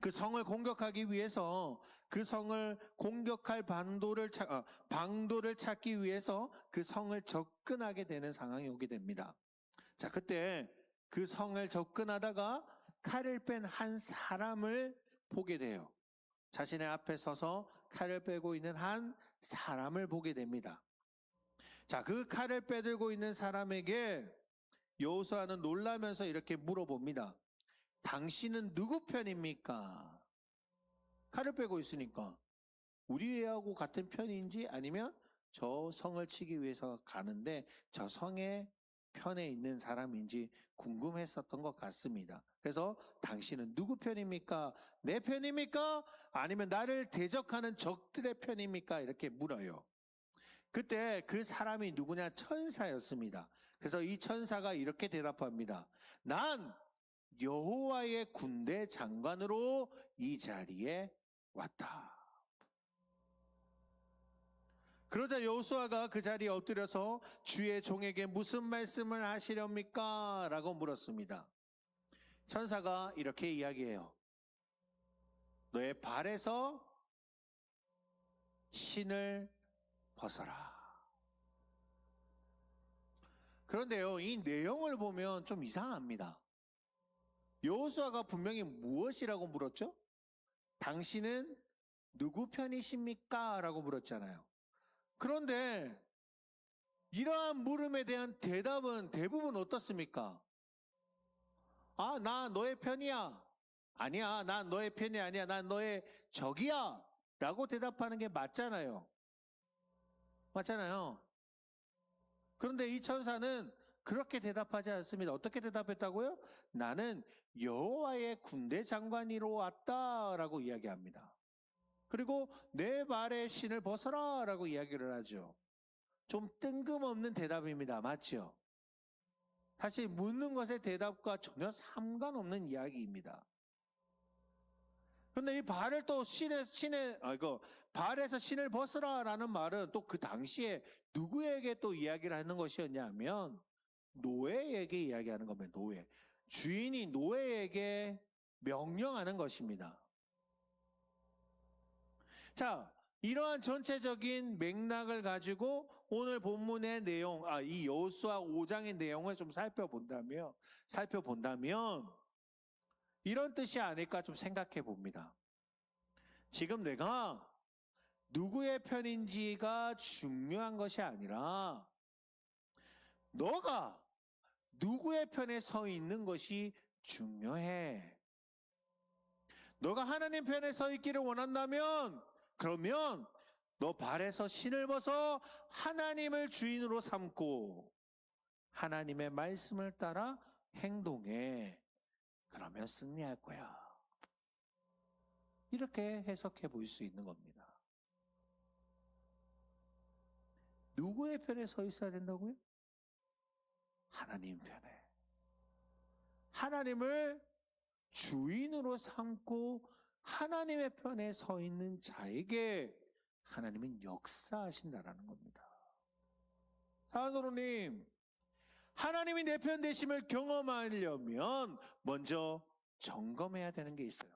그 성을 공격하기 위해서 그 성을 공격할 방도를 찾기 위해서 그 성을 접근하게 되는 상황이 오게 됩니다. 자, 그때 그 성을 접근하다가 칼을 뺀 한 사람을 보게 돼요. 자신의 앞에 서서 칼을 빼고 있는 한 사람을 보게 됩니다. 자, 그 칼을 빼들고 있는 사람에게 여호수아는 놀라면서 이렇게 물어봅니다. 당신은 누구 편입니까? 칼을 빼고 있으니까 우리 애하고 같은 편인지 아니면 저 성을 치기 위해서 가는데 저 성의 편에 있는 사람인지 궁금했었던 것 같습니다. 그래서 당신은 누구 편입니까? 내 편입니까? 아니면 나를 대적하는 적들의 편입니까? 이렇게 물어요. 그때 그 사람이 누구냐? 천사였습니다. 그래서 이 천사가 이렇게 대답합니다. 난 여호와의 군대 장관으로 이 자리에 왔다. 그러자 여호수아가 그 자리에 엎드려서 주의 종에게 무슨 말씀을 하시렵니까? 라고 물었습니다. 천사가 이렇게 이야기해요. 너의 발에서 신을 벗어라. 그런데요, 이 내용을 보면 좀 이상합니다. 여호수아가 분명히 무엇이라고 물었죠? 당신은 누구 편이십니까? 라고 물었잖아요. 그런데 이러한 물음에 대한 대답은 대부분 어떻습니까? 아, 나 너의 편이야. 아니야, 난 너의 편이 아니야. 난 너의 적이야. 라고 대답하는 게 맞잖아요. 맞잖아요. 그런데 이 천사는 그렇게 대답하지 않습니다. 어떻게 대답했다고요? 나는 여호와의 군대 장관이로 왔다라고 이야기합니다. 그리고 내 발에 신을 벗어라라고 이야기를 하죠. 좀 뜬금없는 대답입니다. 맞죠? 사실 묻는 것의 대답과 전혀 상관없는 이야기입니다. 그런데 이 발을 또 발에서 신을 벗으라라는 말은 또 그 당시에 누구에게 또 이야기를 하는 것이었냐면 노예에게 이야기하는 겁니다. 노예. 주인이 노예에게 명령하는 것입니다. 자, 이러한 전체적인 맥락을 가지고 오늘 본문의 내용, 이 여호수아 5장의 내용을 좀 살펴본다면 이런 뜻이 아닐까 좀 생각해 봅니다. 지금 내가 누구의 편인지가 중요한 것이 아니라 너가 누구의 편에 서 있는 것이 중요해. 너가 하나님 편에 서 있기를 원한다면 그러면 너 발에서 신을 벗어 하나님을 주인으로 삼고 하나님의 말씀을 따라 행동해. 그러면 승리할 거야. 이렇게 해석해 볼 수 있는 겁니다. 누구의 편에 서 있어야 된다고요? 하나님 편에. 하나님을 주인으로 삼고 하나님의 편에 서 있는 자에게 하나님은 역사하신다라는 겁니다. 사랑하는 하나님이 내 편 되심을 경험하려면 먼저 점검해야 되는 게 있어요.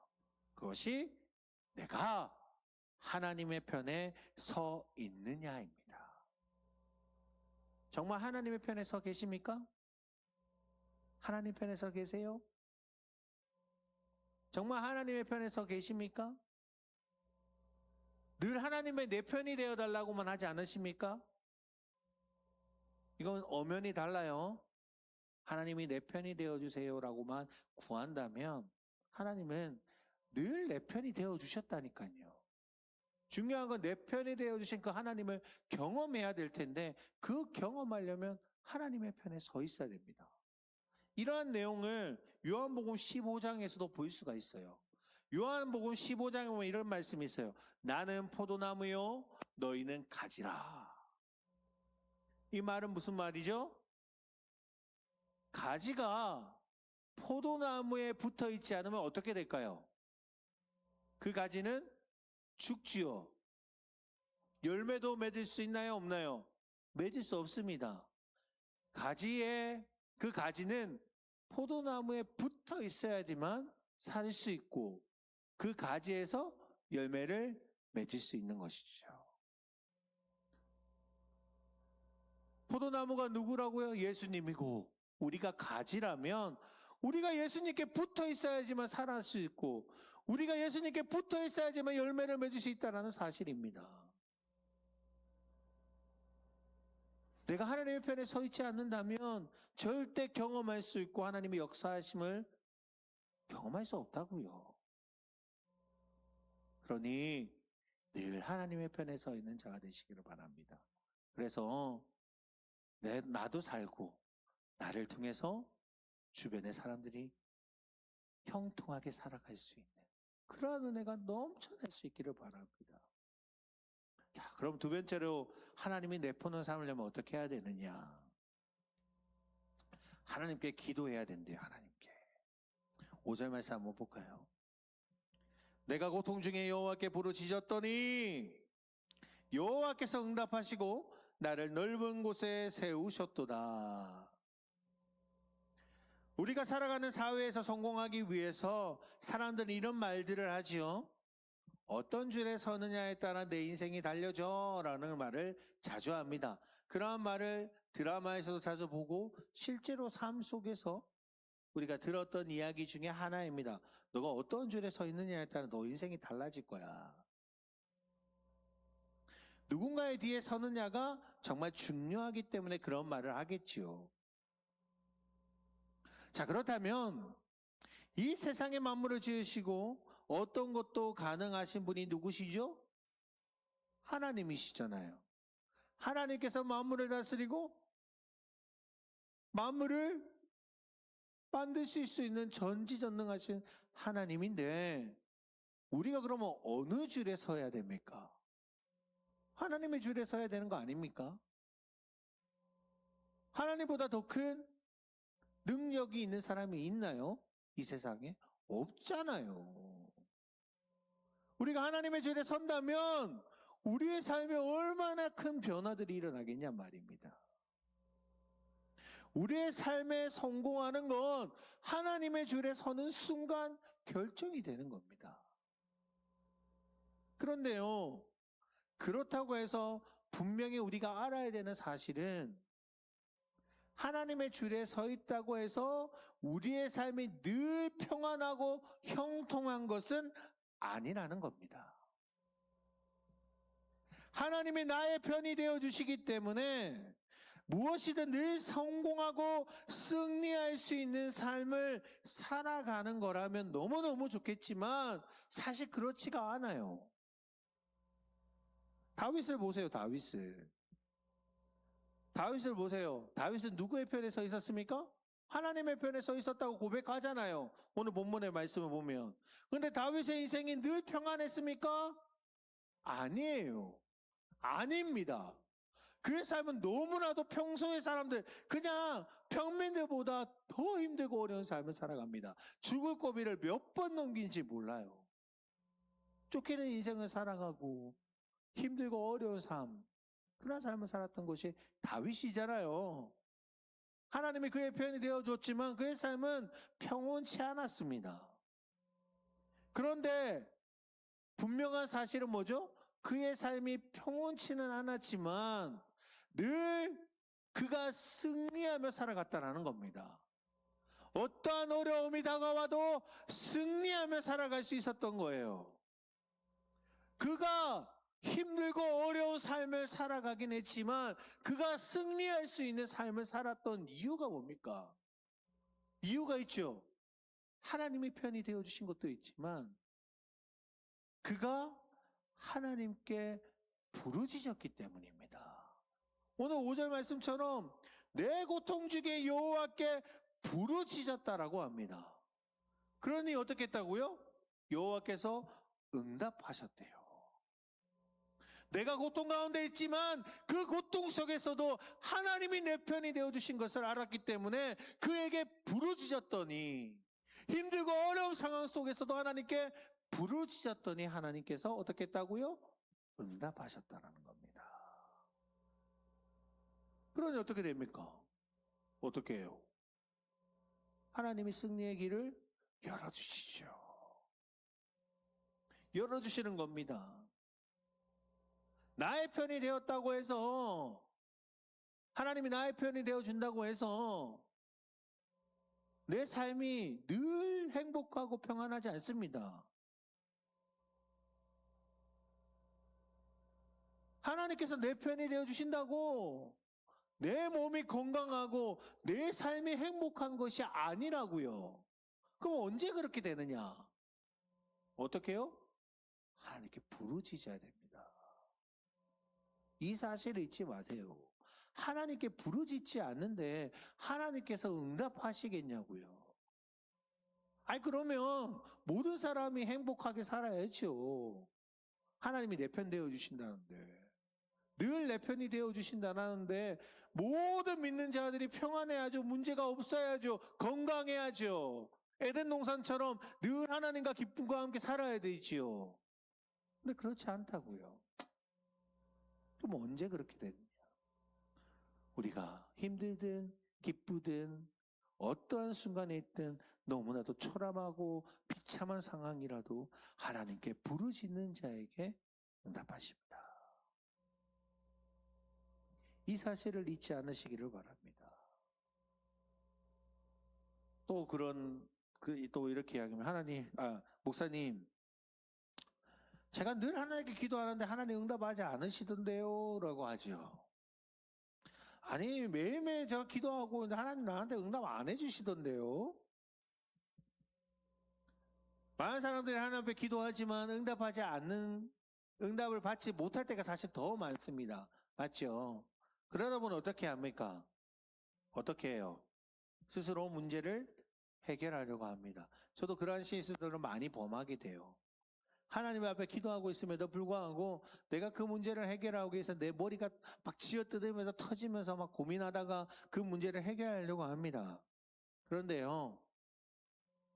그것이 내가 하나님의 편에 서 있느냐입니다. 정말 하나님의 편에 서 계십니까? 하나님 편에 서 계세요? 정말 하나님의 편에 서 계십니까? 늘 하나님의 내 편이 되어달라고만 하지 않으십니까? 이건 엄연히 달라요. 하나님이 내 편이 되어주세요라고만 구한다면 하나님은 늘 내 편이 되어주셨다니까요. 중요한 건 내 편이 되어주신 그 하나님을 경험해야 될 텐데 그 경험하려면 하나님의 편에 서 있어야 됩니다. 이러한 내용을 요한복음 15장에서도 볼 수가 있어요. 요한복음 15장에 보면 이런 말씀이 있어요. 나는 포도나무요 너희는 가지라. 이 말은 무슨 말이죠? 가지가 포도나무에 붙어 있지 않으면 어떻게 될까요? 그 가지는 죽지요. 열매도 맺을 수 있나요? 없나요? 맺을 수 없습니다. 그 가지는 포도나무에 붙어 있어야지만 살 수 있고 그 가지에서 열매를 맺을 수 있는 것이죠. 포도나무가 누구라고요? 예수님이고 우리가 가지라면 우리가 예수님께 붙어 있어야지만 살아날 수 있고 우리가 예수님께 붙어 있어야지만 열매를 맺을 수 있다는 사실입니다. 내가 하나님의 편에 서 있지 않는다면 절대 경험할 수 있고 하나님의 역사하심을 경험할 수 없다고요. 그러니 늘 하나님의 편에 서 있는 자가 되시기를 바랍니다. 그래서 나도 살고 나를 통해서 주변의 사람들이 형통하게 살아갈 수 있는 그러한 은혜가 넘쳐날 수 있기를 바랍니다. 자, 그럼 두 번째로 하나님이 내포는 삶을 내면 어떻게 해야 되느냐? 하나님께 기도해야 된대요. 하나님께. 5절 말씀 한번 볼까요? 내가 고통 중에 여호와께 부르짖었더니 여호와께서 응답하시고 나를 넓은 곳에 세우셨도다. 우리가 살아가는 사회에서 성공하기 위해서 사람들은 이런 말들을 하지요. 어떤 줄에 서느냐에 따라 내 인생이 달려져 라는 말을 자주 합니다. 그러한 말을 드라마에서도 자주 보고 실제로 삶 속에서 우리가 들었던 이야기 중에 하나입니다. 너가 어떤 줄에 서 있느냐에 따라 너 인생이 달라질 거야. 누군가의 뒤에 서느냐가 정말 중요하기 때문에 그런 말을 하겠지요. 자, 그렇다면 이 세상의 만물을 지으시고 어떤 것도 가능하신 분이 누구시죠? 하나님이시잖아요. 하나님께서 만물을 다스리고 만물을 만드실 수 있는 전지전능하신 하나님인데 우리가 그러면 어느 줄에 서야 됩니까? 하나님의 줄에 서야 되는 거 아닙니까? 하나님보다 더 큰 능력이 있는 사람이 있나요? 이 세상에? 없잖아요. 우리가 하나님의 줄에 선다면 우리의 삶에 얼마나 큰 변화들이 일어나겠냐 말입니다. 우리의 삶에 성공하는 건 하나님의 줄에 서는 순간 결정이 되는 겁니다. 그런데요, 그렇다고 해서 분명히 우리가 알아야 되는 사실은 하나님의 줄에 서 있다고 해서 우리의 삶이 늘 평안하고 형통한 것은 아니라는 겁니다. 하나님이 나의 편이 되어 주시기 때문에 무엇이든 늘 성공하고 승리할 수 있는 삶을 살아가는 거라면 너무너무 좋겠지만 사실 그렇지가 않아요. 다윗을 보세요. 다윗을 보세요. 다윗은 누구의 편에 서 있었습니까? 하나님의 편에 서 있었다고 고백하잖아요. 오늘 본문의 말씀을 보면. 그런데 다윗의 인생이 늘 평안했습니까? 아니에요. 아닙니다. 그의 삶은 너무나도 평소의 사람들, 그냥 평민들보다 더 힘들고 어려운 삶을 살아갑니다. 죽을 고비를 몇 번 넘긴지 몰라요. 쫓기는 인생을 살아가고 힘들고 어려운 삶, 그런 삶을 살았던 것이 다윗이잖아요. 하나님이 그의 편이 되어줬지만 그의 삶은 평온치 않았습니다. 그런데 분명한 사실은 뭐죠? 그의 삶이 평온치는 않았지만 늘 그가 승리하며 살아갔다는 겁니다. 어떠한 어려움이 다가와도 승리하며 살아갈 수 있었던 거예요. 그가 힘들고 어려운 삶을 살아가긴 했지만 그가 승리할 수 있는 삶을 살았던 이유가 뭡니까? 이유가 있죠. 하나님의 편이 되어주신 것도 있지만 그가 하나님께 부르짖었기 때문입니다. 오늘 5절 말씀처럼 내 고통 중에 여호와께 부르짖었다라고 합니다. 그러니 어떻게 했다고요? 여호와께서 응답하셨대요. 내가 고통 가운데 있지만 그 고통 속에서도 하나님이 내 편이 되어주신 것을 알았기 때문에 그에게 부르짖었더니 힘들고 어려운 상황 속에서도 하나님께 부르짖었더니 하나님께서 어떻게 했다고요? 응답하셨다는 겁니다. 그러니 어떻게 됩니까? 어떻게 해요? 하나님이 승리의 길을 열어주시죠. 열어주시는 겁니다. 나의 편이 되었다고 해서 하나님이 나의 편이 되어준다고 해서 내 삶이 늘 행복하고 평안하지 않습니다. 하나님께서 내 편이 되어주신다고 내 몸이 건강하고 내 삶이 행복한 것이 아니라고요. 그럼 언제 그렇게 되느냐? 어떻게 해요? 하나님께 부르짖어야 됩니다. 이 사실을 잊지 마세요. 하나님께 부르짖지 않는데 하나님께서 응답하시겠냐고요. 아니 그러면 모든 사람이 행복하게 살아야죠. 하나님이 내 편 되어주신다는데 늘 내 편이 되어주신다는데 모든 믿는 자들이 평안해야죠. 문제가 없어야죠. 건강해야죠. 에덴 동산처럼 늘 하나님과 기쁨과 함께 살아야 되지요. 근데 그렇지 않다고요. 그럼 언제 그렇게 되느냐? 우리가 힘들든 기쁘든 어떠한 순간에 있든 너무나도 초라하고 비참한 상황이라도 하나님께 부르짖는 자에게 응답하십니다. 이 사실을 잊지 않으시기를 바랍니다. 또 이렇게 이야기하면 목사님, 제가 늘 하나님께 기도하는데 하나님 응답하지 않으시던데요? 라고 하죠. 아니, 매일매일 제가 기도하고 있는데 하나님 나한테 응답 안 해주시던데요? 많은 사람들이 하나님 앞에 기도하지만 응답을 받지 못할 때가 사실 더 많습니다. 맞죠? 그러다 보면 어떻게 합니까? 어떻게 해요? 스스로 문제를 해결하려고 합니다. 저도 그러한 실수들을 많이 범하게 돼요. 하나님 앞에 기도하고 있음에도 불구하고 내가 그 문제를 해결하기 위해서 내 머리가 막 쥐어뜯으면서 터지면서 막 고민하다가 그 문제를 해결하려고 합니다. 그런데요,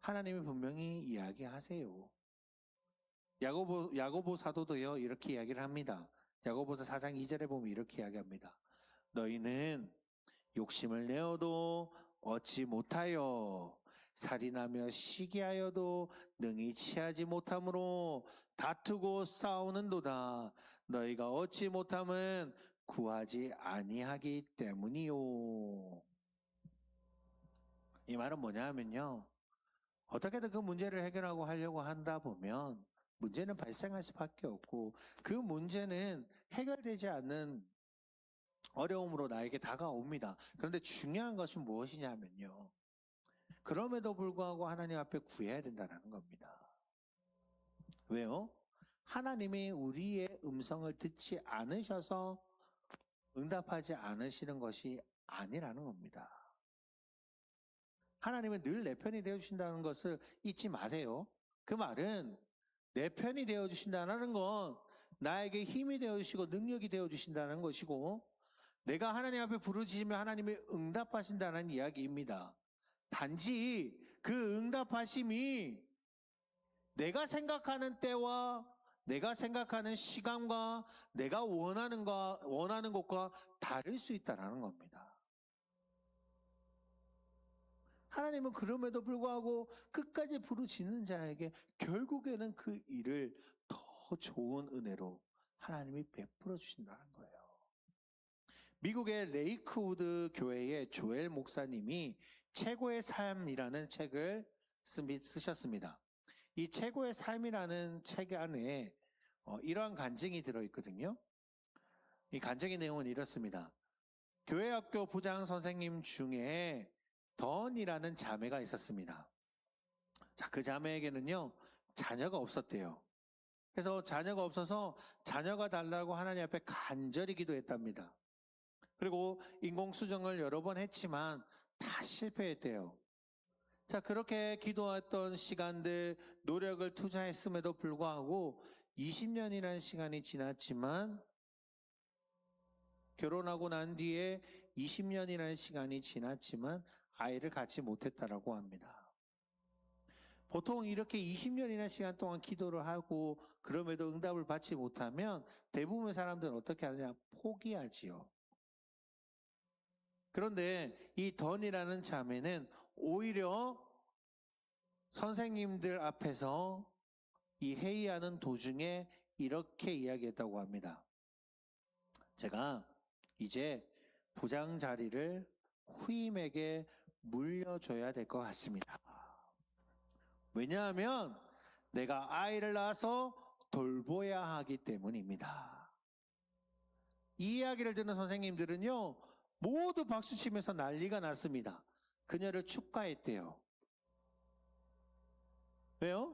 하나님이 분명히 이야기하세요. 야고보 사도도요, 이렇게 이야기를 합니다. 야고보서 4장 2절에 보면 이렇게 이야기합니다. 너희는 욕심을 내어도 얻지 못하여 살인하며 시기하여도 능히 취하지 못함으로 다투고 싸우는도다. 너희가 얻지 못함은 구하지 아니하기 때문이요. 이 말은 뭐냐 하면요, 어떻게든 그 문제를 해결하고 하려고 한다 보면 문제는 발생할 수밖에 없고 그 문제는 해결되지 않는 어려움으로 나에게 다가옵니다. 그런데 중요한 것은 무엇이냐면요, 그럼에도 불구하고 하나님 앞에 구해야 된다는 겁니다. 왜요? 하나님이 우리의 음성을 듣지 않으셔서 응답하지 않으시는 것이 아니라는 겁니다. 하나님은 늘 내 편이 되어주신다는 것을 잊지 마세요. 그 말은 내 편이 되어주신다는 건 나에게 힘이 되어주시고 능력이 되어주신다는 것이고 내가 하나님 앞에 부르짖으면 하나님이 응답하신다는 이야기입니다. 단지 그 응답하심이 내가 생각하는 때와 내가 생각하는 시간과 내가 원하는 것과 다를 수 있다는 겁니다. 하나님은 그럼에도 불구하고 끝까지 부르짖는 자에게 결국에는 그 일을 더 좋은 은혜로 하나님이 베풀어 주신다는 거예요. 미국의 레이크우드 교회의 조엘 목사님이 최고의 삶이라는 책을 쓰셨습니다. 이 최고의 삶이라는 책 안에 이러한 간증이 들어있거든요. 이 간증의 내용은 이렇습니다. 교회학교 부장 선생님 중에 던이라는 자매가 있었습니다. 자, 그 자매에게는요, 자녀가 없었대요. 그래서 자녀가 없어서 자녀가 달라고 하나님 앞에 간절히 기도했답니다. 그리고 인공수정을 여러 번 했지만 다 실패했대요. 자, 그렇게 기도했던 시간들, 노력을 투자했음에도 불구하고 20년이라는 시간이 지났지만 결혼하고 난 뒤에 20년이라는 시간이 지났지만 아이를 갖지 못했다라고 합니다. 보통 이렇게 20년이나 시간 동안 기도를 하고 그럼에도 응답을 받지 못하면 대부분의 사람들은 어떻게 하느냐? 포기하지요. 그런데 이 던이라는 자매는 오히려 선생님들 앞에서 이 회의하는 도중에 이렇게 이야기했다고 합니다. 제가 이제 부장 자리를 후임에게 물려줘야 될 것 같습니다. 왜냐하면 내가 아이를 낳아서 돌보아야 하기 때문입니다. 이 이야기를 듣는 선생님들은요, 모두 박수치면서 난리가 났습니다. 그녀를 축하했대요. 왜요?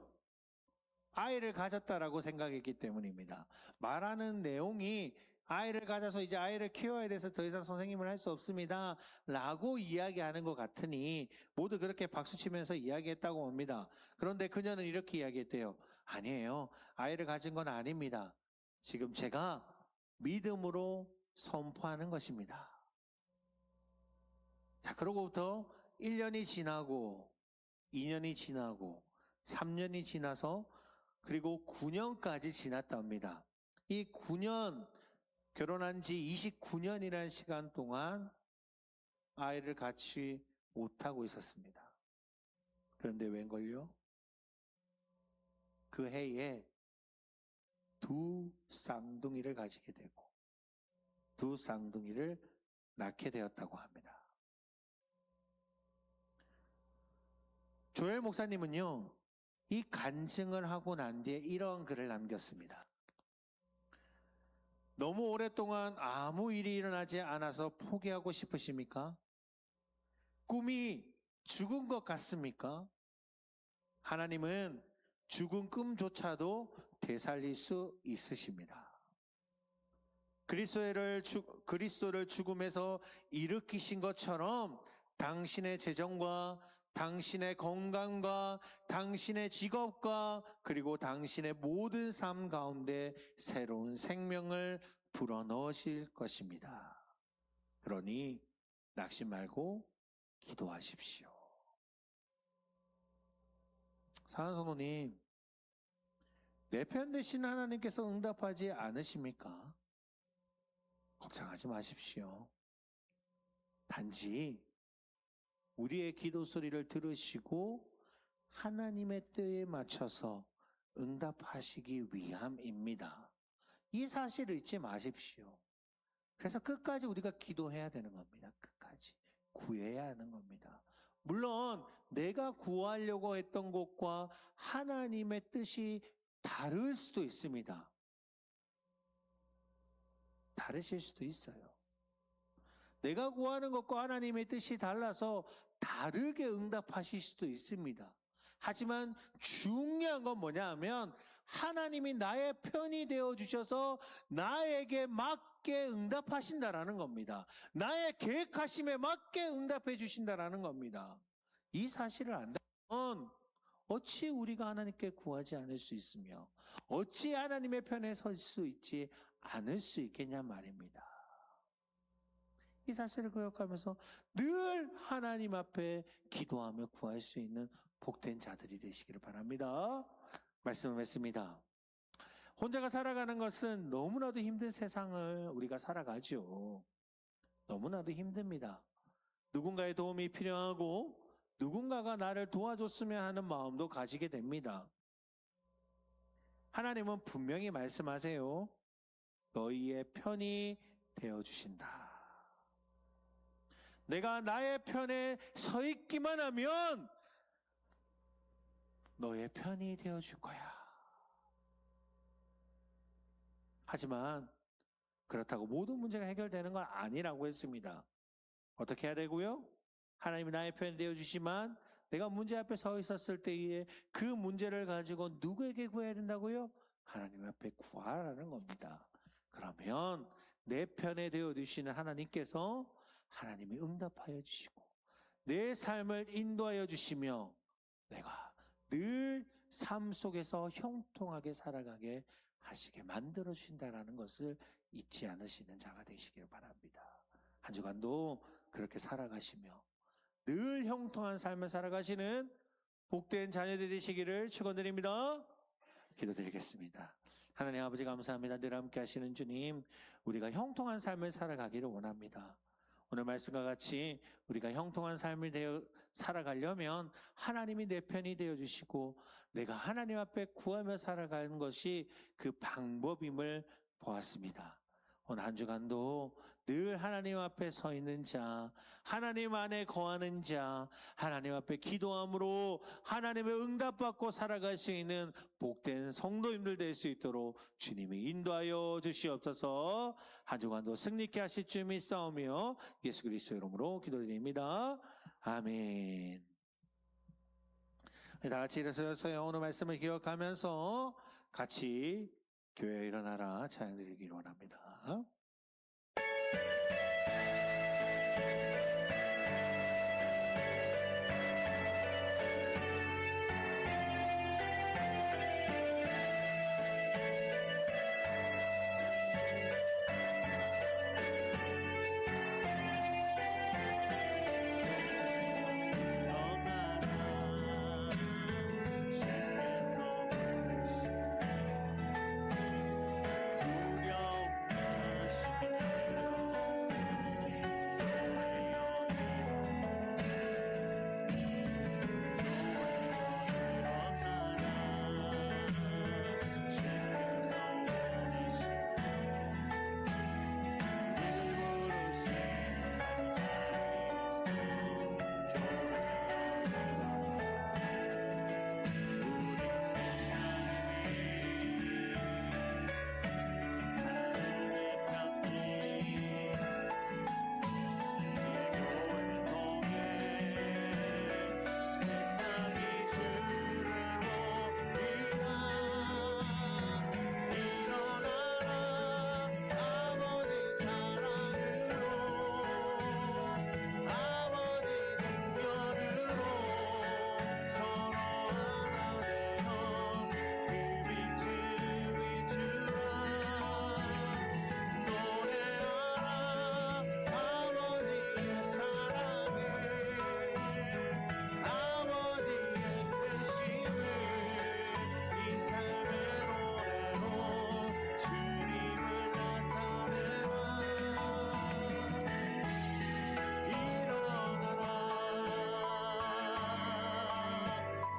아이를 가졌다라고 생각했기 때문입니다. 말하는 내용이 아이를 가져서 이제 아이를 키워야 돼서 더 이상 선생님을 할 수 없습니다 라고 이야기하는 것 같으니 모두 그렇게 박수치면서 이야기했다고 합니다. 그런데 그녀는 이렇게 이야기했대요. 아니에요. 아이를 가진 건 아닙니다. 지금 제가 믿음으로 선포하는 것입니다. 자, 그러고부터 1년이 지나고 2년이 지나고 3년이 지나서 그리고 9년까지 지났답니다. 이 9년, 결혼한 지 29년이라는 시간 동안 아이를 갖지 못하고 있었습니다. 그런데 웬걸요? 그 해에 두 쌍둥이를 가지게 되고 두 쌍둥이를 낳게 되었다고 합니다. 조엘 목사님은요, 이 간증을 하고 난 뒤에 이런 글을 남겼습니다. 너무 오랫동안 아무 일이 일어나지 않아서 포기하고 싶으십니까? 꿈이 죽은 것 같습니까? 하나님은 죽은 꿈조차도 되살릴 수 있으십니다. 그리스도를 죽음에서 일으키신 것처럼 당신의 재정과 당신의 건강과 당신의 직업과 그리고 당신의 모든 삶 가운데 새로운 생명을 불어넣으실 것입니다. 그러니 낙심 말고 기도하십시오. 사랑하는 성도님, 내 편 되신 하나님께서 응답하지 않으십니까? 걱정하지 마십시오. 단지 우리의 기도 소리를 들으시고 하나님의 뜻에 맞춰서 응답하시기 위함입니다. 이 사실을 잊지 마십시오. 그래서 끝까지 우리가 기도해야 되는 겁니다. 끝까지 구해야 하는 겁니다. 물론 내가 구하려고 했던 것과 하나님의 뜻이 다를 수도 있습니다. 다르실 수도 있어요. 내가 구하는 것과 하나님의 뜻이 달라서 다르게 응답하실 수도 있습니다. 하지만 중요한 건 뭐냐 하면 하나님이 나의 편이 되어주셔서 나에게 맞게 응답하신다라는 겁니다. 나의 계획하심에 맞게 응답해 주신다라는 겁니다. 이 사실을 안다면 어찌 우리가 하나님께 구하지 않을 수 있으며 어찌 하나님의 편에 설 수 있지 않을 수 있겠냐 말입니다. 이 사실을 기억하면서 늘 하나님 앞에 기도하며 구할 수 있는 복된 자들이 되시기를 바랍니다. 말씀을 맺습니다. 혼자가 살아가는 것은 너무나도 힘든 세상을 우리가 살아가죠. 너무나도 힘듭니다. 누군가의 도움이 필요하고 누군가가 나를 도와줬으면 하는 마음도 가지게 됩니다. 하나님은 분명히 말씀하세요. 너희의 편이 되어주신다. 내가 나의 편에 서 있기만 하면 너의 편이 되어줄 거야. 하지만 그렇다고 모든 문제가 해결되는 건 아니라고 했습니다. 어떻게 해야 되고요? 하나님이 나의 편이 되어주시만 내가 문제 앞에 서 있었을 때에 그 문제를 가지고 누구에게 구해야 된다고요? 하나님 앞에 구하라는 겁니다. 그러면 내 편에 되어주시는 하나님께서 하나님이 응답하여 주시고 내 삶을 인도하여 주시며 내가 늘 삶 속에서 형통하게 살아가게 하시게 만들어 주신다라는 것을 잊지 않으시는 자가 되시길 바랍니다. 한 주간도 그렇게 살아가시며 늘 형통한 삶을 살아가시는 복된 자녀들 되시기를 축원드립니다. 기도드리겠습니다. 하나님 아버지 감사합니다. 늘 함께 하시는 주님, 우리가 형통한 삶을 살아가기를 원합니다. 오늘 말씀과 같이 우리가 형통한 삶을 살아가려면 하나님이 내 편이 되어주시고 내가 하나님 앞에 구하며 살아가는 것이 그 방법임을 보았습니다. 오늘 한 주간도 늘 하나님 앞에 서 있는 자, 하나님 안에 거하는 자, 하나님 앞에 기도함으로 하나님의 응답받고 살아갈 수 있는 복된 성도님들 될 수 있도록 주님이 인도하여 주시옵소서. 한 주간도 승리케 하실 줄 믿사오며 예수 그리스도 이름으로 기도드립니다. 아멘. 다 같이 일어서서 오늘 말씀을 기억하면서 같이 교회에 일어나라 찬양드리기를 원합니다.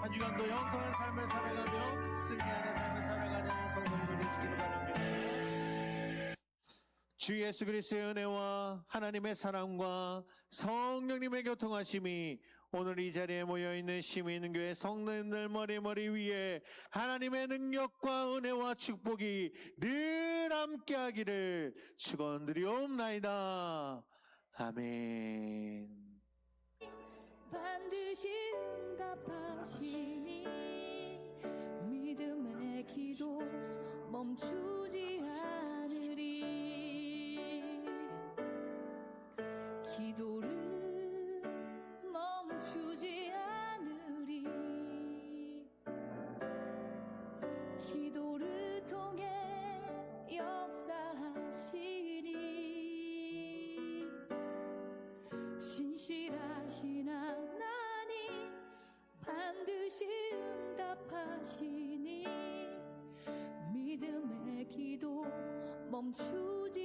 한 주간도 형통한 삶을 살아가며 승리하는 삶을 살아가는 성도님들 되시기를 바랍니다. 주 예수 그리스도의 은혜와 하나님의 사랑과 성령님의 교통하심이 오늘 이 자리에 모여있는 시민교회 성도님들 머리 위에 하나님의 능력과 은혜와 축복이 늘 함께하기를 축원드리옵나이다. 아멘. 반드시 응답하시니 믿음의 기도 멈추지 않으리. 기도를 멈추지 않으리. 기도를 통해 역사하시니 신실하신 하나님 반드시 응답하시니 믿음의 기도 멈추지